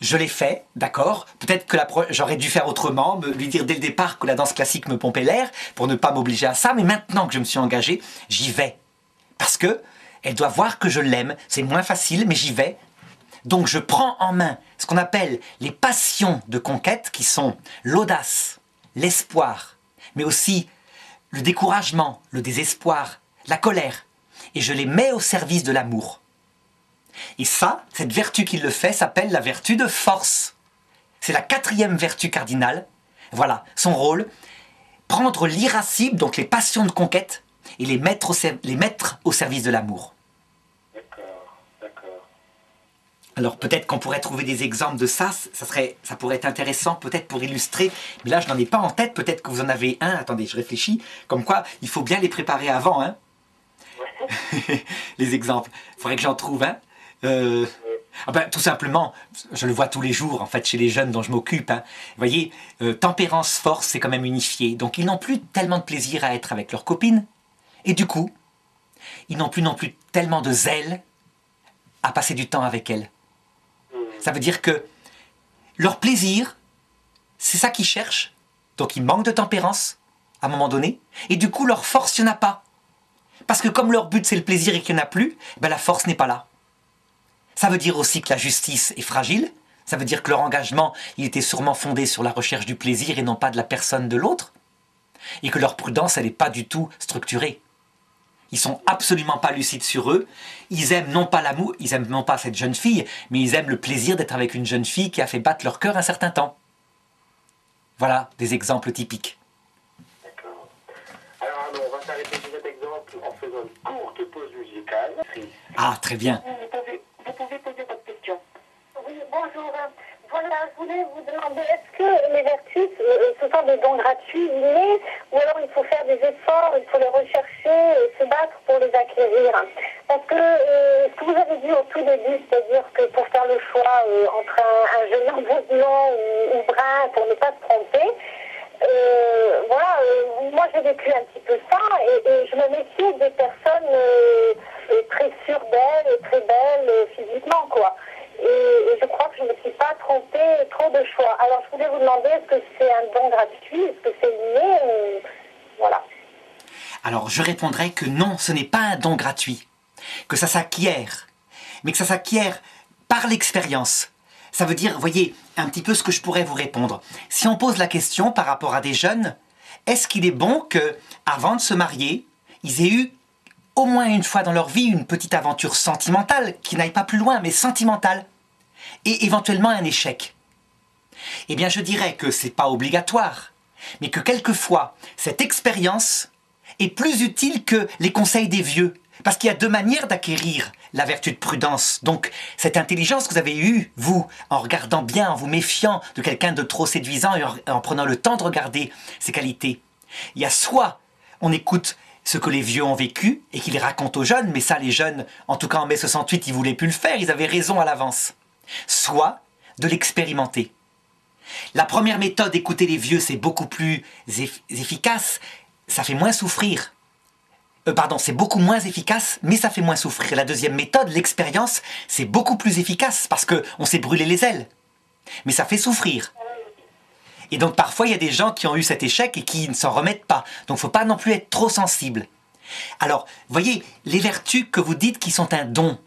Je l'ai fait, d'accord, peut-être que j'aurais dû faire autrement, lui dire dès le départ que la danse classique me pompait l'air, pour ne pas m'obliger à ça, mais maintenant que je me suis engagé, j'y vais. Parce que elle doit voir que je l'aime, c'est moins facile, mais j'y vais. Donc je prends en main ce qu'on appelle les passions de conquête, qui sont l'audace, l'espoir, mais aussi le découragement, le désespoir, la colère, et je les mets au service de l'amour. Et ça, cette vertu qui le fait, s'appelle la vertu de force. C'est la 4e vertu cardinale. Voilà, son rôle, prendre l'irascible, donc les passions de conquête, et les mettre au service de l'amour. D'accord, d'accord. Alors peut-être qu'on pourrait trouver des exemples de ça, ça pourrait être intéressant peut-être pour illustrer, mais là je n'en ai pas en tête, peut-être que vous en avez un, attendez, je réfléchis, comme quoi il faut bien les préparer avant, hein. Ouais. Les exemples, il faudrait que j'en trouve un. Tout simplement, je le vois tous les jours en fait chez les jeunes dont je m'occupe, hein. Vous voyez, tempérance, force, c'est quand même unifié, donc ils n'ont plus tellement de plaisir à être avec leurs copines, et du coup, ils n'ont plus non plus tellement de zèle à passer du temps avec elles. Ça veut dire que leur plaisir, c'est ça qu'ils cherchent. Donc ils manquent de tempérance, à un moment donné. Et du coup, leur force, il n'y en a pas. Parce que comme leur but, c'est le plaisir et qu'il n'y en a plus, ben la force n'est pas là. Ça veut dire aussi que la justice est fragile. Ça veut dire que leur engagement, il était sûrement fondé sur la recherche du plaisir et non pas de la personne de l'autre. Et que leur prudence, elle n'est pas du tout structurée. Ils sont absolument pas lucides sur eux. Ils aiment non pas l'amour, ils aiment non pas cette jeune fille, mais ils aiment le plaisir d'être avec une jeune fille qui a fait battre leur cœur un certain temps. Voilà des exemples typiques. D'accord. Alors Arnaud, on va s'arrêter sur cet exemple en faisant une courte pause musicale. Ah, très bien. Vous pouvez poser votre question. Oui, bonjour. Voilà, je voulais vous demander, est-ce que les vertus, ce sont des dons gratuits, innés, ou alors il faut faire des efforts, il faut les rechercher, se battre pour les acquérir? Parce que ce que vous avez dit au tout début, c'est-à-dire que pour faire le choix entre un jeune homme blond ou brun, pour ne pas se tromper, voilà, moi j'ai vécu un petit peu ça, et je me méfiais des personnes très sûres d'elles, très belles physiquement, quoi. Et je crois que je ne me suis pas trompée, trop de choix. Alors je voulais vous demander, est-ce que c'est un don gratuit, est-ce que c'est inné, voilà. Alors je répondrai que non, ce n'est pas un don gratuit, que ça s'acquiert, mais que ça s'acquiert par l'expérience. Ça veut dire, voyez, un petit peu ce que je pourrais vous répondre. Si on pose la question par rapport à des jeunes, est-ce qu'il est bon que, avant de se marier, ils aient eu au moins une fois dans leur vie une petite aventure sentimentale, qui n'aille pas plus loin, mais sentimentale, et éventuellement un échec? Eh bien, je dirais que c'est pas obligatoire, mais que quelquefois, cette expérience est plus utile que les conseils des vieux, parce qu'il y a 2 manières d'acquérir la vertu de prudence. Donc, cette intelligence que vous avez eue, vous, en regardant bien, en vous méfiant de quelqu'un de trop séduisant et en prenant le temps de regarder ses qualités. Il y a soit on écoute ce que les vieux ont vécu et qu'ils racontent aux jeunes, mais ça, les jeunes, en tout cas en mai 68, ils voulaient plus le faire, ils avaient raison à l'avance. Soit de l'expérimenter. La première méthode, écouter les vieux, c'est beaucoup plus efficace, ça fait moins souffrir. C'est beaucoup moins efficace, mais ça fait moins souffrir. La deuxième méthode, l'expérience, c'est beaucoup plus efficace parce qu'on s'est brûlé les ailes. Mais ça fait souffrir. Et donc parfois, il y a des gens qui ont eu cet échec et qui ne s'en remettent pas. Donc il ne faut pas non plus être trop sensible. Alors, voyez, les vertus que vous dites qui sont un don,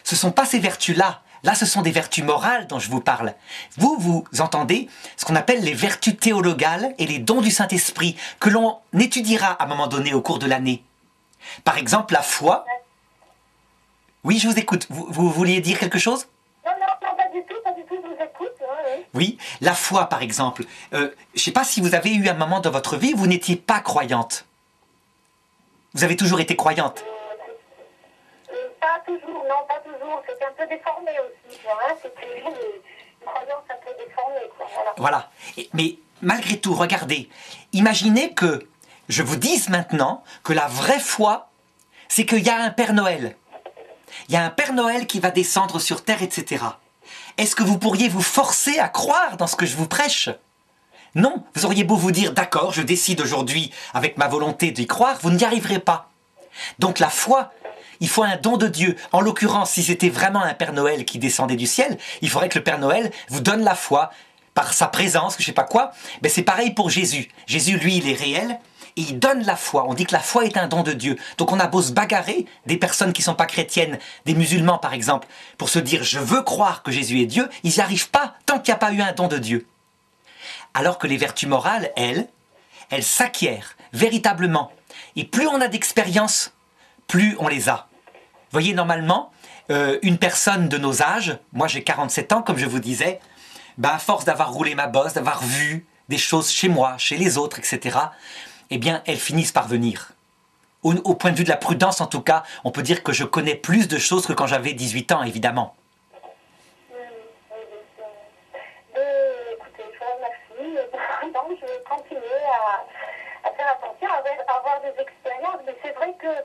ce ne sont pas ces vertus-là Là, ce sont des vertus morales dont je vous parle. Vous, vous entendez ce qu'on appelle les vertus théologales et les dons du Saint-Esprit que l'on étudiera à un moment donné au cours de l'année. Par exemple, la foi. Oui, je vous écoute. Vous vouliez dire quelque chose? Non, pas du tout, je vous écoute. Oui. Oui, la foi, par exemple. Je ne sais pas si vous avez eu un moment dans votre vie où vous n'étiez pas croyante. Vous avez toujours été croyante. Pas toujours, non, pas toujours. C'était un peu déformé aussi, quoi, hein. C'était une croyance un peu déformée, quoi. Voilà. Mais malgré tout, regardez. Imaginez que je vous dise maintenant que la vraie foi, c'est qu'il y a un Père Noël. Il y a un Père Noël qui va descendre sur terre, etc. Est-ce que vous pourriez vous forcer à croire dans ce que je vous prêche? Non, vous auriez beau vous dire, d'accord, je décide aujourd'hui avec ma volonté d'y croire, vous n'y arriverez pas. Donc la foi, il faut un don de Dieu. En l'occurrence, si c'était vraiment un Père Noël qui descendait du ciel, il faudrait que le Père Noël vous donne la foi par sa présence, je ne sais pas quoi. Mais c'est pareil pour Jésus. Jésus, lui, il est réel et il donne la foi. On dit que la foi est un don de Dieu. Donc on a beau se bagarrer, des personnes qui ne sont pas chrétiennes, des musulmans par exemple, pour se dire, je veux croire que Jésus est Dieu, ils n'y arrivent pas tant qu'il n'y a pas eu un don de Dieu. Alors que les vertus morales, elles s'acquièrent véritablement. Et plus on a d'expérience, plus on les a. Vous voyez, normalement, une personne de nos âges, moi j'ai 47 ans, comme je vous disais, à force d'avoir roulé ma bosse, d'avoir vu des choses chez moi, chez les autres, etc., eh bien, elles finissent par venir. Au point de vue de la prudence, en tout cas, on peut dire que je connais plus de choses que quand j'avais 18 ans, évidemment. Écoutez, je vous remercie. Donc, je vais continuer à faire attention, à avoir des expériences. Mais c'est vrai que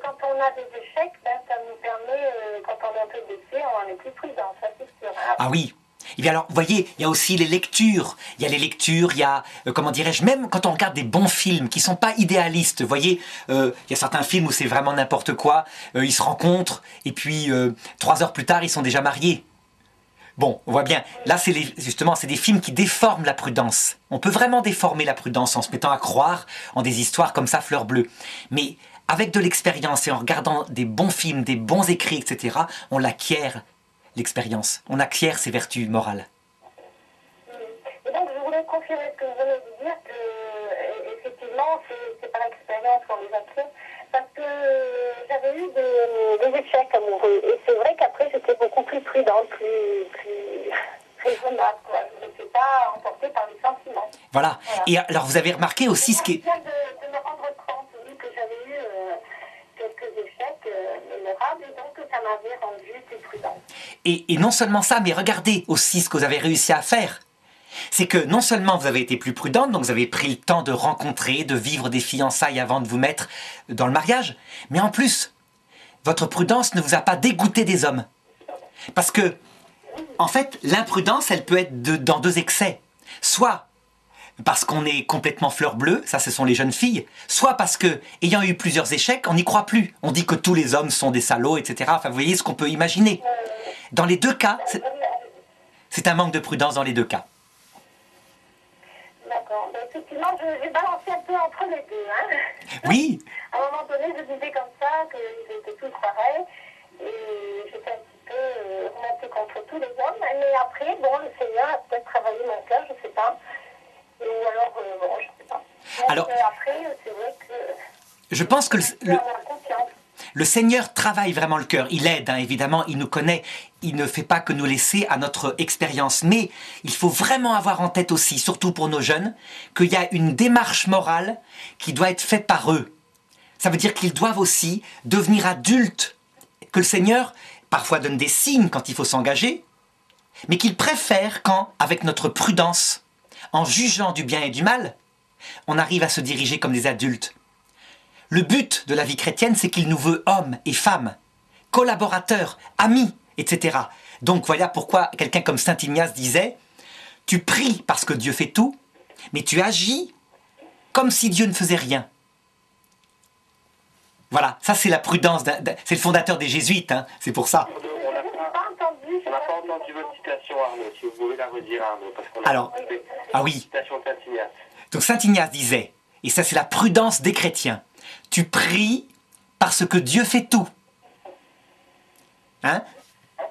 quand on a des échecs, ça nous permet, quand on est un peu blessé, on est plus prudent, ça c'est sûr. Ah oui. Et bien alors, vous voyez, il y a aussi les lectures. Il y a les lectures, il y a, comment dirais-je, même quand on regarde des bons films qui sont pas idéalistes, vous voyez, il y a certains films où c'est vraiment n'importe quoi, ils se rencontrent, et puis 3 heures plus tard, ils sont déjà mariés. Bon, on voit bien, là, justement, c'est des films qui déforment la prudence. On peut vraiment déformer la prudence en se mettant à croire en des histoires comme ça, fleur bleue. Mais avec de l'expérience et en regardant des bons films, des bons écrits, etc., on l'acquiert, l'expérience. On acquiert ses vertus morales. Et donc, je voulais confirmer ce que vous venez de dire, que effectivement, c'est par l'expérience qu'on les acquiert, parce que j'avais eu des échecs amoureux. Et c'est vrai qu'après, j'étais beaucoup plus prudente, plus raisonnable, quoi. Je ne me fais pas emporter par les sentiments. Voilà. Et alors, vous avez remarqué aussi ce qui est... Je viens de me rendre compte, oui, que j'avais eu quelques échecs mémorables, et donc ça m'avait rendu plus prudente. Et non seulement ça, mais regardez aussi ce que vous avez réussi à faire. C'est que non seulement vous avez été plus prudente, donc vous avez pris le temps de rencontrer, de vivre des fiançailles avant de vous mettre dans le mariage, mais en plus, votre prudence ne vous a pas dégoûté des hommes. Parce que, en fait, l'imprudence, elle peut être dans 2 excès. Soit parce qu'on est complètement fleur bleue, ça ce sont les jeunes filles, soit parce que, ayant eu plusieurs échecs, on n'y croit plus. On dit que tous les hommes sont des salauds, etc. Enfin, vous voyez ce qu'on peut imaginer. Dans les 2 cas, c'est un manque de prudence dans les 2 cas. D'accord. Ben, effectivement, j'ai balancé un peu entre les deux. Hein. Oui. À un moment donné, je disais comme ça qu'ils étaient tous pareils. Et j'étais un petit peu remontée contre tous les hommes. Mais après, bon, le Seigneur a peut-être travaillé mon cœur, je ne sais pas. Ou alors, bon, je ne sais pas. Donc, alors, après, c'est vrai que... Je pense que le Seigneur travaille vraiment le cœur. Il aide, hein, évidemment, il nous connaît. Il ne fait pas que nous laisser à notre expérience. Mais il faut vraiment avoir en tête aussi, surtout pour nos jeunes, qu'il y a une démarche morale qui doit être faite par eux. Ça veut dire qu'ils doivent aussi devenir adultes. Que le Seigneur, parfois, donne des signes quand il faut s'engager, mais qu'il préfère quand, avec notre prudence, en jugeant du bien et du mal, on arrive à se diriger comme des adultes. Le but de la vie chrétienne, c'est qu'il nous veut hommes et femmes, collaborateurs, amis, etc. Donc voilà pourquoi quelqu'un comme saint Ignace disait « Tu pries parce que Dieu fait tout, mais tu agis comme si Dieu ne faisait rien. » Voilà, ça c'est la prudence, c'est le fondateur des jésuites, hein, c'est pour ça. On n'a pas entendu votre citation, Arnaud, si vous pouvez la redire, Arnaud. Parce qu'on a Alors, ah oui. Citation de saint Ignace. Donc saint Ignace disait, et ça c'est la prudence des chrétiens, tu pries parce que Dieu fait tout. Hein?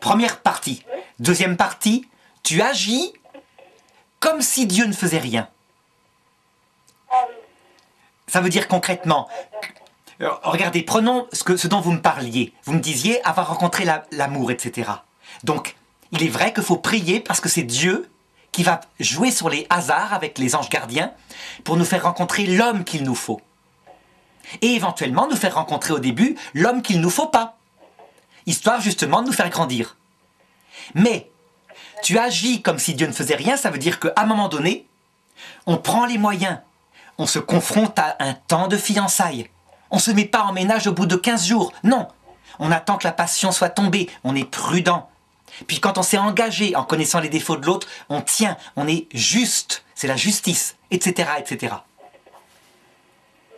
Première partie. Deuxième partie, tu agis comme si Dieu ne faisait rien. Ça veut dire concrètement, regardez, prenons ce dont vous me parliez. Vous me disiez avoir rencontré l'amour, etc. Donc, il est vrai qu'il faut prier parce que c'est Dieu qui va jouer sur les hasards avec les anges gardiens pour nous faire rencontrer l'homme qu'il nous faut. Et éventuellement nous faire rencontrer au début l'homme qu'il ne nous faut pas. Histoire justement de nous faire grandir. Mais, tu agis comme si Dieu ne faisait rien, ça veut dire qu'à un moment donné, on prend les moyens. On se confronte à un temps de fiançailles. On ne se met pas en ménage au bout de 15 jours. Non, on attend que la passion soit tombée. On est prudent. Puis quand on s'est engagé en connaissant les défauts de l'autre, on tient, on est juste. C'est la justice, etc., etc.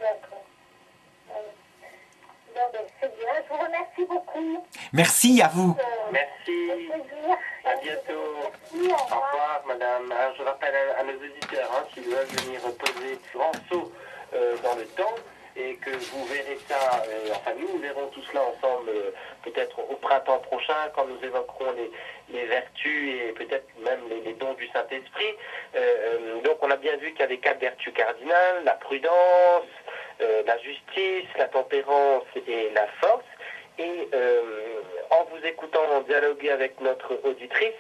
D'accord. C'est bien, je vous remercie beaucoup. Merci à vous. Merci. À bientôt. Merci, Au revoir, madame. Alors, je rappelle à nos auditeurs, s'ils veulent venir poser grand saut dans le temps, et que vous verrez ça, enfin nous verrons tout cela ensemble, peut-être au printemps prochain, quand nous évoquerons les vertus et peut-être même les dons du Saint-Esprit. Donc on a bien vu qu'il y avait 4 vertus cardinales: la prudence, la justice, la tempérance et la force. Et en vous écoutant dialoguer avec notre auditrice,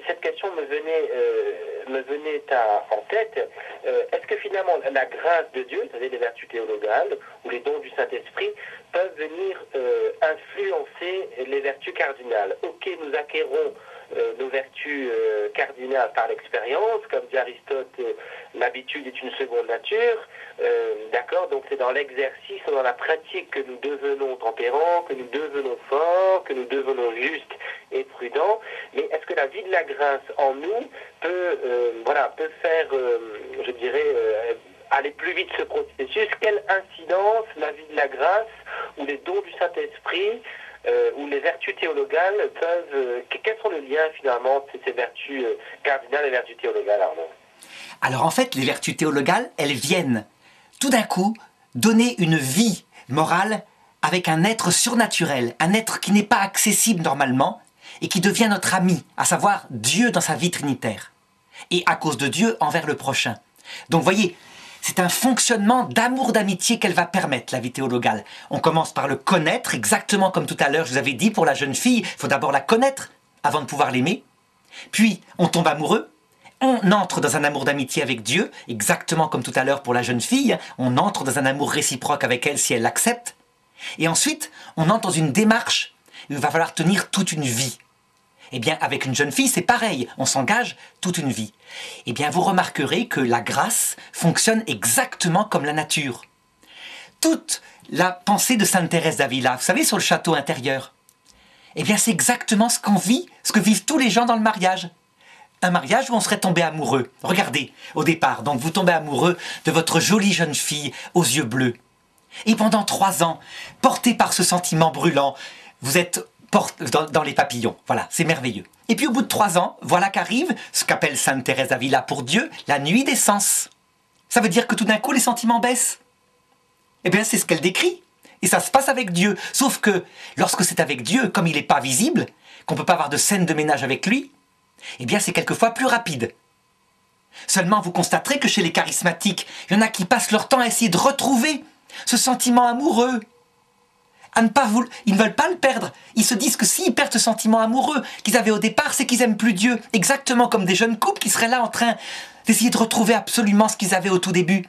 cette question me venait en tête. Est-ce que finalement la grâce de Dieu, c'est-à-dire les vertus théologales ou les dons du Saint-Esprit, peuvent venir influencer les vertus cardinales? Ok, nous acquérons nos vertus cardinales par l'expérience, comme dit Aristote, l'habitude est une seconde nature. D'accord, donc c'est dans l'exercice, dans la pratique que nous devenons tempérants, que nous devenons forts, que nous devenons justes et prudents. Mais est-ce que la vie de la grâce en nous peut faire, je dirais, aller plus vite ce processus? Quelle incidence la vie de la grâce ou les dons du Saint-Esprit ou les vertus théologales peuvent... quels sont les liens finalement de ces vertus cardinales et vertus théologales, Arnaud? Alors en fait, les vertus théologales, elles viennent tout d'un coup donner une vie morale avec un être surnaturel, un être qui n'est pas accessible normalement et qui devient notre ami, à savoir Dieu dans sa vie trinitaire. Et à cause de Dieu envers le prochain. Donc voyez, c'est un fonctionnement d'amour, d'amitié qu'elle va permettre, la vie théologale. On commence par le connaître, exactement comme tout à l'heure, je vous avais dit, pour la jeune fille, il faut d'abord la connaître avant de pouvoir l'aimer. Puis, on tombe amoureux, on entre dans un amour d'amitié avec Dieu, exactement comme tout à l'heure pour la jeune fille, on entre dans un amour réciproque avec elle si elle l'accepte. Et ensuite, on entre dans une démarche où il va falloir tenir toute une vie. Eh bien, avec une jeune fille, c'est pareil, on s'engage toute une vie. Eh bien, vous remarquerez que la grâce fonctionne exactement comme la nature. Toute la pensée de Sainte Thérèse d'Avila, vous savez, sur le château intérieur, eh bien, c'est exactement ce qu'on vit, ce que vivent tous les gens dans le mariage. Un mariage où on serait tombé amoureux. Regardez, au départ, donc vous tombez amoureux de votre jolie jeune fille aux yeux bleus. Et pendant 3 ans, porté par ce sentiment brûlant, vous êtes dans les papillons. Voilà, c'est merveilleux. Et puis au bout de 3 ans, voilà qu'arrive ce qu'appelle Sainte Thérèse d'Avila pour Dieu, la nuit des sens. Ça veut dire que tout d'un coup, les sentiments baissent. Eh bien, c'est ce qu'elle décrit. Et ça se passe avec Dieu. Sauf que, lorsque c'est avec Dieu, comme il n'est pas visible, qu'on ne peut pas avoir de scène de ménage avec lui, eh bien, c'est quelquefois plus rapide. Seulement, vous constaterez que chez les charismatiques, il y en a qui passent leur temps à essayer de retrouver ce sentiment amoureux. Ils ne veulent pas le perdre. Ils se disent que s'ils perdent ce sentiment amoureux qu'ils avaient au départ, c'est qu'ils n'aiment plus Dieu. Exactement comme des jeunes couples qui seraient là en train d'essayer de retrouver absolument ce qu'ils avaient au tout début.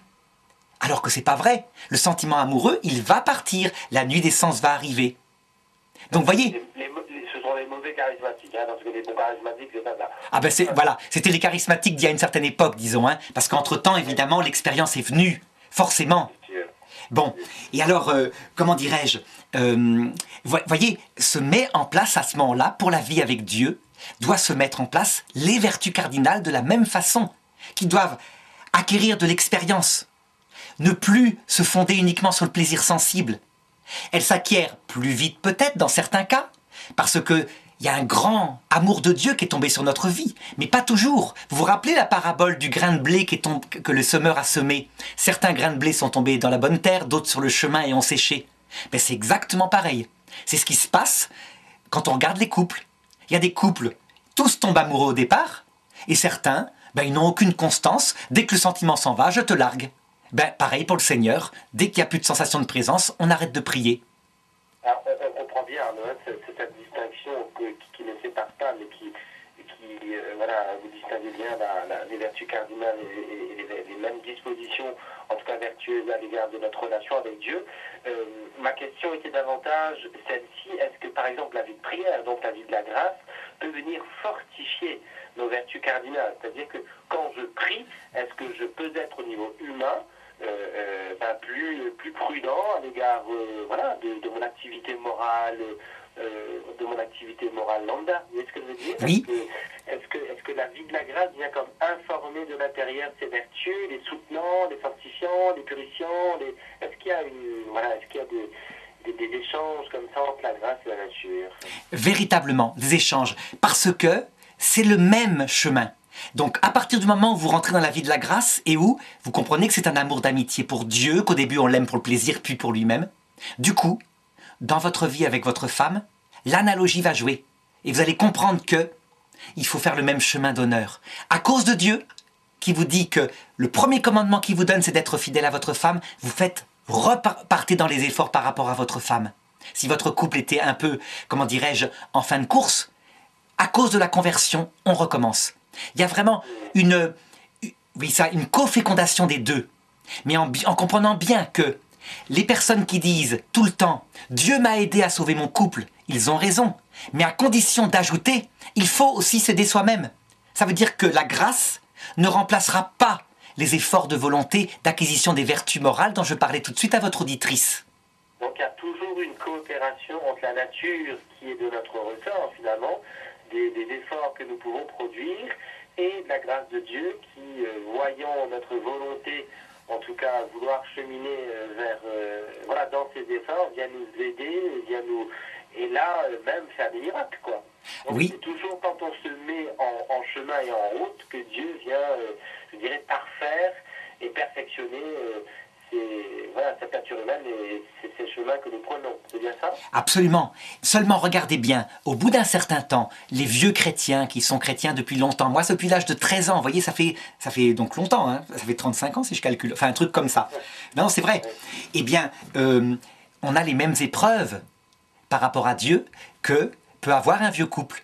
Alors que c'est pas vrai. Le sentiment amoureux, il va partir. La nuit des sens va arriver. Donc voyez... Ce sont les mauvais charismatiques, parce que les bons charismatiques, c'est pas ça. Ah ben voilà, c'était les charismatiques d'il y a une certaine époque, disons, parce qu'entre-temps, évidemment, l'expérience est venue, forcément. Bon, et alors, comment dirais-je, voyez, se met en place à ce moment-là, pour la vie avec Dieu, doit se mettre en place les vertus cardinales de la même façon, qui doivent acquérir de l'expérience, ne plus se fonder uniquement sur le plaisir sensible. Elles s'acquièrent plus vite peut-être dans certains cas, parce que il y a un grand amour de Dieu qui est tombé sur notre vie, mais pas toujours. Vous vous rappelez la parabole du grain de blé que le semeur a semé? Certains grains de blé sont tombés dans la bonne terre, d'autres sur le chemin et ont séché. Mais c'est exactement pareil. C'est ce qui se passe quand on regarde les couples. Il y a des couples, tous tombent amoureux au départ, et certains, ben, ils n'ont aucune constance. Dès que le sentiment s'en va, je te largue. Ben, pareil pour le Seigneur, dès qu'il n'y a plus de sensation de présence, on arrête de prier. Alors, on comprend bien, Arnaud, cette distinction qui ne sépare pas, mais qui voilà, vous distinguez bien les vertus cardinales et les mêmes dispositions, en tout cas vertueuses à l'égard de notre relation avec Dieu. Ma question était davantage celle-ci, est-ce que par exemple la vie de prière, donc la vie de la grâce, peut venir fortifier nos vertus cardinales? C'est-à-dire que quand je prie, est-ce que je peux être au niveau humain plus prudent à l'égard voilà, de mon activité morale, lambda? Vous voyez ce que je veux dire? Oui. Est-ce que la vie de la grâce vient comme informer de l'intérieur ses vertus, les soutenant, les fortifiant, les purifiant? Est-ce qu'il y a des échanges comme ça entre la grâce et la nature? Véritablement, des échanges. Parce que c'est le même chemin. Donc, à partir du moment où vous rentrez dans la vie de la grâce et où vous comprenez que c'est un amour d'amitié pour Dieu, qu'au début on l'aime pour le plaisir, puis pour lui-même, du coup, dans votre vie avec votre femme, l'analogie va jouer. Et vous allez comprendre que il faut faire le même chemin d'honneur. À cause de Dieu, qui vous dit que le premier commandement qu'il vous donne, c'est d'être fidèle à votre femme, vous repartez dans les efforts par rapport à votre femme. Si votre couple était un peu, comment dirais-je, en fin de course, à cause de la conversion, on recommence. Il y a vraiment une co-fécondation des deux. Mais en comprenant bien que les personnes qui disent tout le temps « Dieu m'a aidé à sauver mon couple », ils ont raison. Mais à condition d'ajouter, il faut aussi s'aider soi-même. Ça veut dire que la grâce ne remplacera pas les efforts de volonté d'acquisition des vertus morales dont je parlais tout de suite à votre auditrice. Donc il y a toujours une coopération entre la nature qui est de notre ressort finalement, des efforts que nous pouvons produire, et la grâce de Dieu qui, voyant notre volonté, en tout cas vouloir cheminer dans ces efforts, vient nous aider, et là même faire des miracles, quoi. Donc oui. C'est toujours quand on se met en chemin et en route que Dieu vient, je dirais, parfaire et perfectionner cette nature humaine et ces chemins que nous prenons. C'est bien ça? Absolument. Seulement regardez bien, au bout d'un certain temps, les vieux chrétiens qui sont chrétiens depuis longtemps, moi c'est depuis l'âge de 13 ans, vous voyez, ça fait donc longtemps, hein, ça fait 35 ans si je calcule, enfin un truc comme ça. Non, c'est vrai. Eh bien, on a les mêmes épreuves par rapport à Dieu que peut avoir un vieux couple.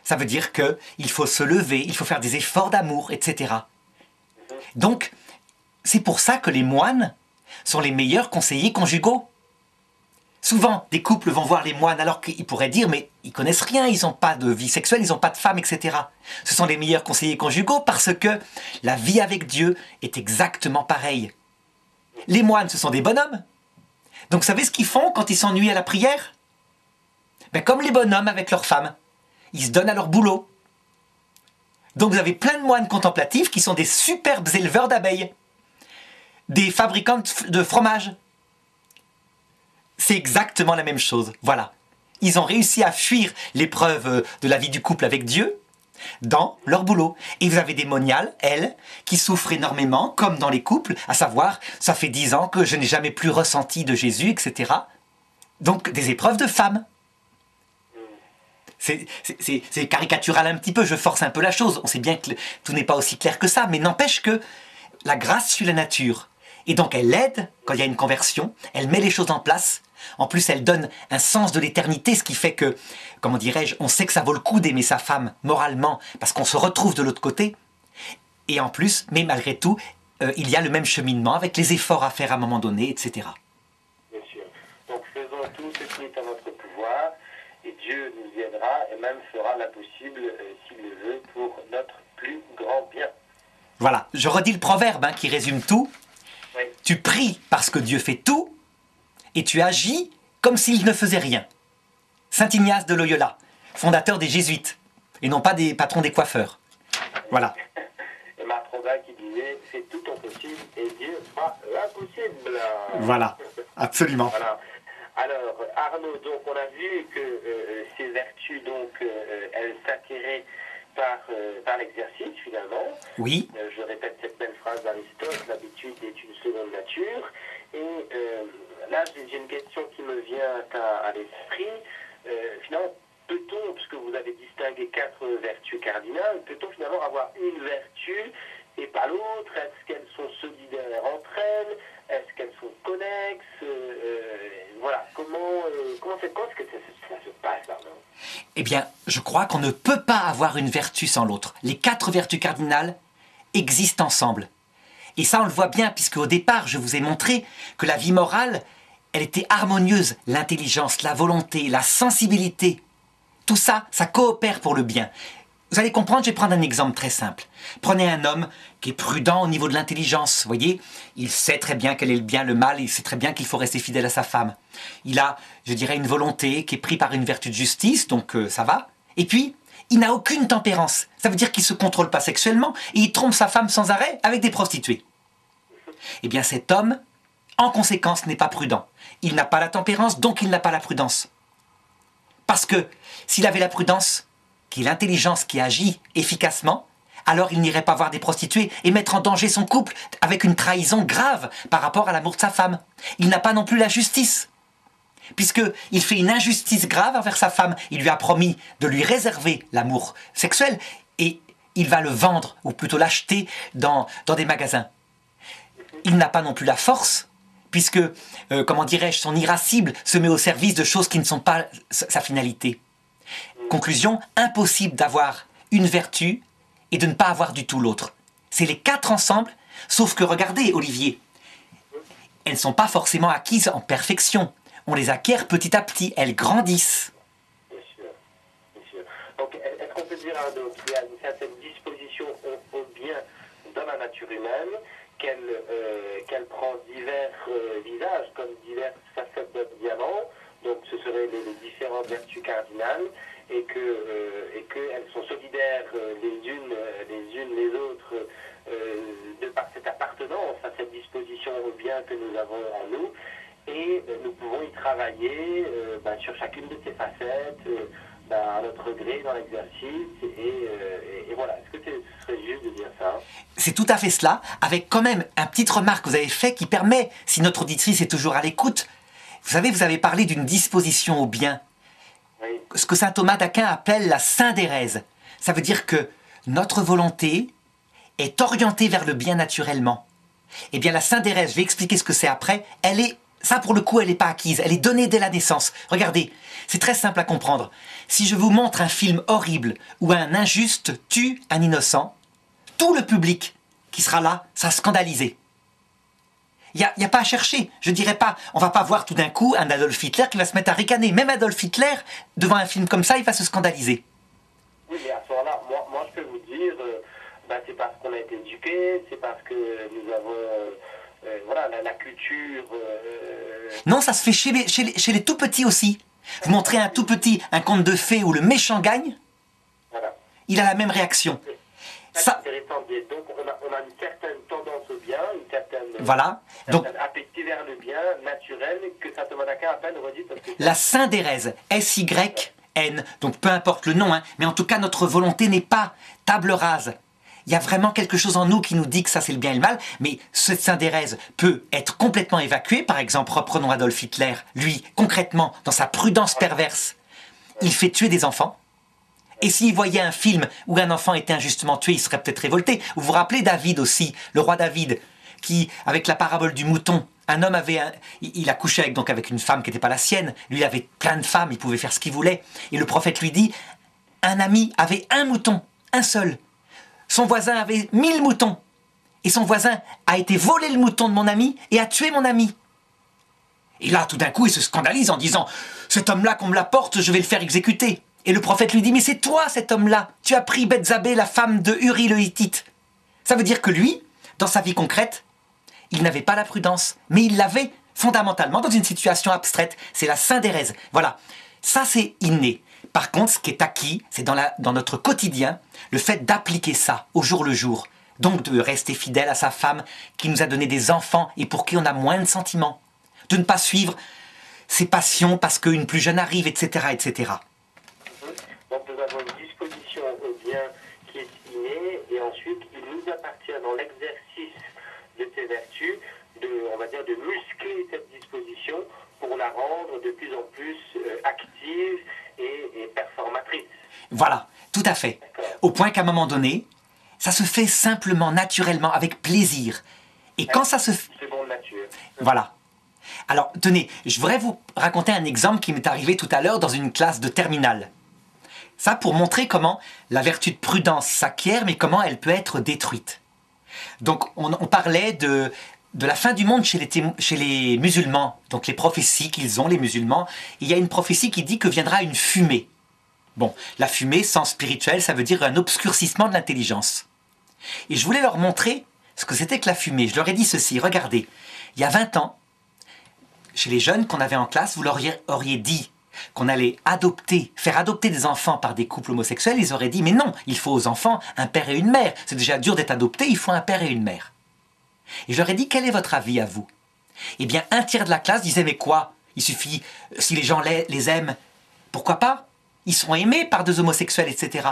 Ça veut dire qu'il faut se lever, il faut faire des efforts d'amour, etc. Donc, c'est pour ça que les moines sont les meilleurs conseillers conjugaux. Souvent, des couples vont voir les moines alors qu'ils pourraient dire « mais ils connaissent rien, ils n'ont pas de vie sexuelle, ils n'ont pas de femme, etc. » Ce sont les meilleurs conseillers conjugaux parce que la vie avec Dieu est exactement pareille. Les moines, ce sont des bonhommes. Donc, vous savez ce qu'ils font quand ils s'ennuient à la prière? Ben, comme les bonhommes avec leurs femmes. Ils se donnent à leur boulot. Donc, vous avez plein de moines contemplatifs qui sont des superbes éleveurs d'abeilles. Des fabricants de fromage. C'est exactement la même chose. Voilà. Ils ont réussi à fuir l'épreuve de la vie du couple avec Dieu dans leur boulot. Et vous avez des moniales, elles, qui souffrent énormément, comme dans les couples, à savoir, ça fait 10 ans que je n'ai jamais plus ressenti de Jésus, etc. Donc, des épreuves de femmes. C'est caricatural un petit peu, je force un peu la chose. On sait bien que tout n'est pas aussi clair que ça, mais n'empêche que la grâce suit la nature. Et donc elle aide quand il y a une conversion, elle met les choses en place. En plus, elle donne un sens de l'éternité, ce qui fait que, comment dirais-je, on sait que ça vaut le coup d'aimer sa femme moralement, parce qu'on se retrouve de l'autre côté. Et en plus, mais malgré tout, il y a le même cheminement avec les efforts à faire à un moment donné, etc. Bien sûr. Donc faisons tout ce qui est à notre pouvoir, et Dieu nous aidera, et même fera l'impossible, s'il le veut, pour notre plus grand bien. Voilà, je redis le proverbe qui résume tout. Oui. Tu pries parce que Dieu fait tout, et tu agis comme s'il ne faisait rien. Saint Ignace de Loyola, fondateur des Jésuites, et non pas des patrons des coiffeurs. Voilà. Et Marc Robin qui disait « Fais tout ton possible et Dieu fera l'impossible ». Voilà, absolument. Voilà. Alors, Arnaud, donc on a vu que ces vertus, donc, elles s'acquéraient par l'exercice, finalement. Oui. Je répète cette belle phrase d'Aristote, l'habitude est une seconde nature. Et là, j'ai une question qui me vient à l'esprit. Finalement, peut-on, puisque vous avez distingué 4 vertus cardinales, peut-on finalement avoir une vertu et pas l'autre? Est-ce qu'elles sont solidaires entre elles? Est-ce qu'elles sont connexes? Voilà, comment est-ce que ça se passe là? Eh bien, je crois qu'on ne peut pas avoir une vertu sans l'autre. Les 4 vertus cardinales existent ensemble. Et ça, on le voit bien, puisque au départ, je vous ai montré que la vie morale, elle était harmonieuse. L'intelligence, la volonté, la sensibilité, tout ça, ça coopère pour le bien. Vous allez comprendre, je vais prendre un exemple très simple. Prenez un homme qui est prudent au niveau de l'intelligence, vous voyez. Il sait très bien quel est le bien, le mal, il sait très bien qu'il faut rester fidèle à sa femme. Il a, je dirais, une volonté qui est prise par une vertu de justice, donc ça va. Et puis, il n'a aucune tempérance. Ça veut dire qu'il ne se contrôle pas sexuellement et il trompe sa femme sans arrêt avec des prostituées. Eh bien, cet homme, en conséquence, n'est pas prudent. Il n'a pas la tempérance, donc il n'a pas la prudence. Parce que s'il avait la prudence, qui est l'intelligence qui agit efficacement, alors il n'irait pas voir des prostituées et mettre en danger son couple avec une trahison grave par rapport à l'amour de sa femme. Il n'a pas non plus la justice, puisqu'il fait une injustice grave envers sa femme. Il lui a promis de lui réserver l'amour sexuel et il va le vendre, ou plutôt l'acheter dans des magasins. Il n'a pas non plus la force, puisque, comment dirais-je, son irascible se met au service de choses qui ne sont pas sa finalité. Conclusion, impossible d'avoir une vertu et de ne pas avoir du tout l'autre. C'est les 4 ensemble, sauf que regardez, Olivier, elles ne sont pas forcément acquises en perfection. On les acquiert petit à petit, elles grandissent. Bien sûr, bien sûr. Donc, est-ce qu'on peut dire qu'il y a une certaine disposition au bien dans la nature humaine, qu'elle prend divers visages, comme diverses facettes de diamant, donc ce seraient les différentes vertus cardinales, et qu'elles sont solidaires les unes les autres de par cette appartenance à cette disposition au bien que nous avons en nous, et nous pouvons y travailler sur chacune de ces facettes à notre gré dans l'exercice, et voilà. Est-ce que ce serait juste de dire ça? C'est tout à fait cela, avec quand même une petite remarque que vous avez faite qui permet, si notre auditrice est toujours à l'écoute, vous savez, vous avez parlé d'une disposition au bien. Oui. Ce que saint Thomas d'Aquin appelle la syndérèse. Ça veut dire que notre volonté est orientée vers le bien naturellement. Eh bien la syndérèse, je vais expliquer ce que c'est après, ça pour le coup elle n'est pas acquise, elle est donnée dès la naissance. Regardez, c'est très simple à comprendre. Si je vous montre un film horrible où un injuste tue un innocent, tout le public qui sera là sera scandalisé. Il n'y a pas à chercher. Je ne dirais pas, on va pas voir tout d'un coup un Adolf Hitler qui va se mettre à ricaner. Même Adolf Hitler, devant un film comme ça, il va se scandaliser. Oui, mais à ce moment-là, moi je peux vous dire, c'est parce qu'on a été éduqués, c'est parce que nous avons la culture... Non, ça se fait chez les tout petits aussi. Vous montrez un tout petit, un conte de fées où le méchant gagne, Voilà. il a la même réaction. C'est intéressant. Donc on a une certaine tendance au bien, une certaine, Voilà. Donc, appétit vers le bien naturel que saint Thomas d'Aquin appelle, redit, parce que la syndérèse, S-Y-N, donc peu importe le nom, mais en tout cas notre volonté n'est pas table rase. Il y a vraiment quelque chose en nous qui nous dit que ça c'est le bien et le mal, mais cette syndérèse peut être complètement évacuée. Par exemple, reprenons Adolf Hitler, lui, concrètement, dans sa prudence perverse, il fait tuer des enfants. Et s'il voyait un film où un enfant était injustement tué, il serait peut-être révolté. Vous vous rappelez David aussi, le roi David, qui, avec la parabole du mouton, un homme il a couché avec une femme qui n'était pas la sienne. Lui, il avait plein de femmes, il pouvait faire ce qu'il voulait. Et le prophète lui dit, un ami avait un mouton, un seul. Son voisin avait 1000 moutons. Et son voisin a été voler le mouton de mon ami et a tué mon ami. Et là, tout d'un coup, il se scandalise en disant, cet homme-là, qu'on me l'apporte, je vais le faire exécuter. Et le prophète lui dit, mais c'est toi cet homme-là, tu as pris Bethzabée, la femme de Uri le Hittite. Ça veut dire que lui, dans sa vie concrète, il n'avait pas la prudence, mais il l'avait fondamentalement dans une situation abstraite. C'est la syndérèse. Voilà, ça c'est inné. Par contre, ce qui est acquis, c'est dans notre quotidien, le fait d'appliquer ça au jour le jour. Donc de rester fidèle à sa femme qui nous a donné des enfants et pour qui on a moins de sentiments. De ne pas suivre ses passions parce qu'une plus jeune arrive, etc., etc. Donc nous avons une disposition au bien qui est innée, et ensuite il nous appartient dans l'exercice de ces vertus de muscler cette disposition pour la rendre de plus en plus active et performante. Voilà, tout à fait. Au point qu'à un moment donné, ça se fait simplement, naturellement, avec plaisir. Et quand ça se fait... Seconde nature. Voilà. Alors, tenez, je voudrais vous raconter un exemple qui m'est arrivé tout à l'heure dans une classe de terminale. Ça pour montrer comment la vertu de prudence s'acquiert, mais comment elle peut être détruite. Donc, on parlait de la fin du monde chez les musulmans, donc les prophéties qu'ils ont, les musulmans. Il y a une prophétie qui dit que viendra une fumée. Bon, la fumée, sens spirituel, ça veut dire un obscurcissement de l'intelligence. Et je voulais leur montrer ce que c'était que la fumée. Je leur ai dit ceci, regardez, il y a 20 ans, chez les jeunes qu'on avait en classe, vous leur auriez dit qu'on allait faire adopter des enfants par des couples homosexuels, ils auraient dit, mais non, il faut aux enfants un père et une mère. C'est déjà dur d'être adopté, il faut un père et une mère. Et je leur ai dit, quel est votre avis à vous? Eh bien, un tiers de la classe disait, mais quoi? Il suffit, si les gens les aiment, pourquoi pas? Ils seront aimés par deux homosexuels, etc.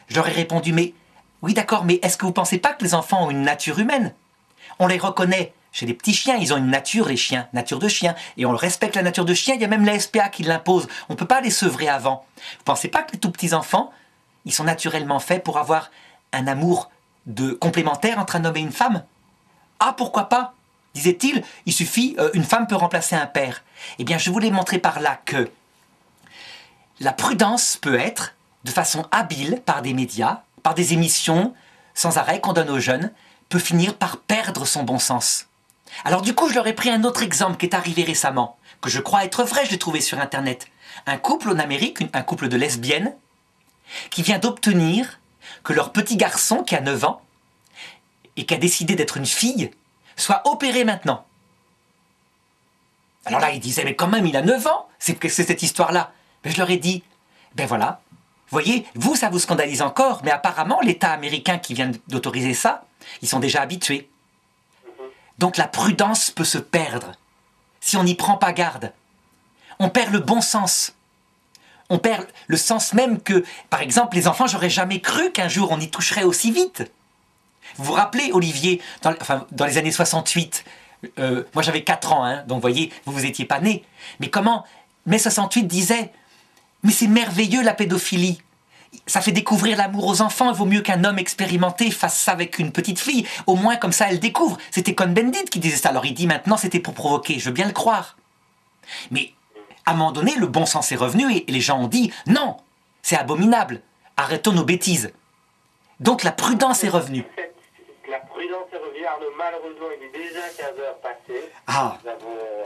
Je leur ai répondu, mais oui d'accord, mais est-ce que vous ne pensez pas que les enfants ont une nature humaine? On les reconnaît chez les petits chiens, ils ont une nature, les chiens, nature de chien, et on respecte la nature de chien, il y a même la SPA qui l'impose, on ne peut pas les sevrer avant. Vous ne pensez pas que les tout petits enfants, ils sont naturellement faits pour avoir un amour complémentaire entre un homme et une femme? Ah, pourquoi pas? Disait-il, il suffit, une femme peut remplacer un père. Eh bien, je voulais montrer par là que la prudence peut être, de façon habile, par des médias, par des émissions sans arrêt qu'on donne aux jeunes, peut finir par perdre son bon sens. Alors du coup, je leur ai pris un autre exemple qui est arrivé récemment, que je crois être vrai, je l'ai trouvé sur Internet. Un couple en Amérique, un couple de lesbiennes, qui vient d'obtenir que leur petit garçon, qui a 9 ans, et qui a décidé d'être une fille, soit opéré maintenant. Alors là, ils disaient, mais quand même, il a 9 ans, c'est cette histoire-là. Mais je leur ai dit, ben voilà, voyez, vous, ça vous scandalise encore, mais apparemment, l'État américain qui vient d'autoriser ça, ils sont déjà habitués. Donc la prudence peut se perdre si on n'y prend pas garde. On perd le bon sens. On perd le sens même que, par exemple, les enfants, j'aurais jamais cru qu'un jour on y toucherait aussi vite. Vous vous rappelez, Olivier, dans les années 68, moi j'avais 4 ans, hein, donc vous voyez, vous étiez pas né. Mais comment mai 68 disait, mais c'est merveilleux la pédophilie. Ça fait découvrir l'amour aux enfants, il vaut mieux qu'un homme expérimenté fasse ça avec une petite fille. Au moins comme ça elle découvre. C'était Cohn-Bendit qui disait ça, alors il dit maintenant c'était pour provoquer, je veux bien le croire. Mais à un moment donné, le bon sens est revenu et les gens ont dit non, c'est abominable, arrêtons nos bêtises. Donc la prudence est revenue. La prudence est revenue. Arnaud, malheureusement, il est déjà 15 heures passées. Ah.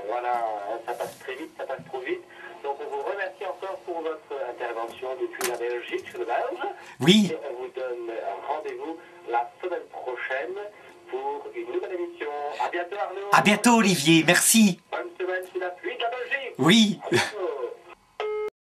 Voilà, ça passe très vite, ça passe trop vite. Donc on vous remercie encore pour votre intervention depuis la Belgique, sur le Belge. Oui. Et on vous donne un rendez-vous la semaine prochaine pour une nouvelle émission. À bientôt Arnaud. À bientôt Olivier, merci. Bonne semaine sous la pluie de la Belgique. Oui.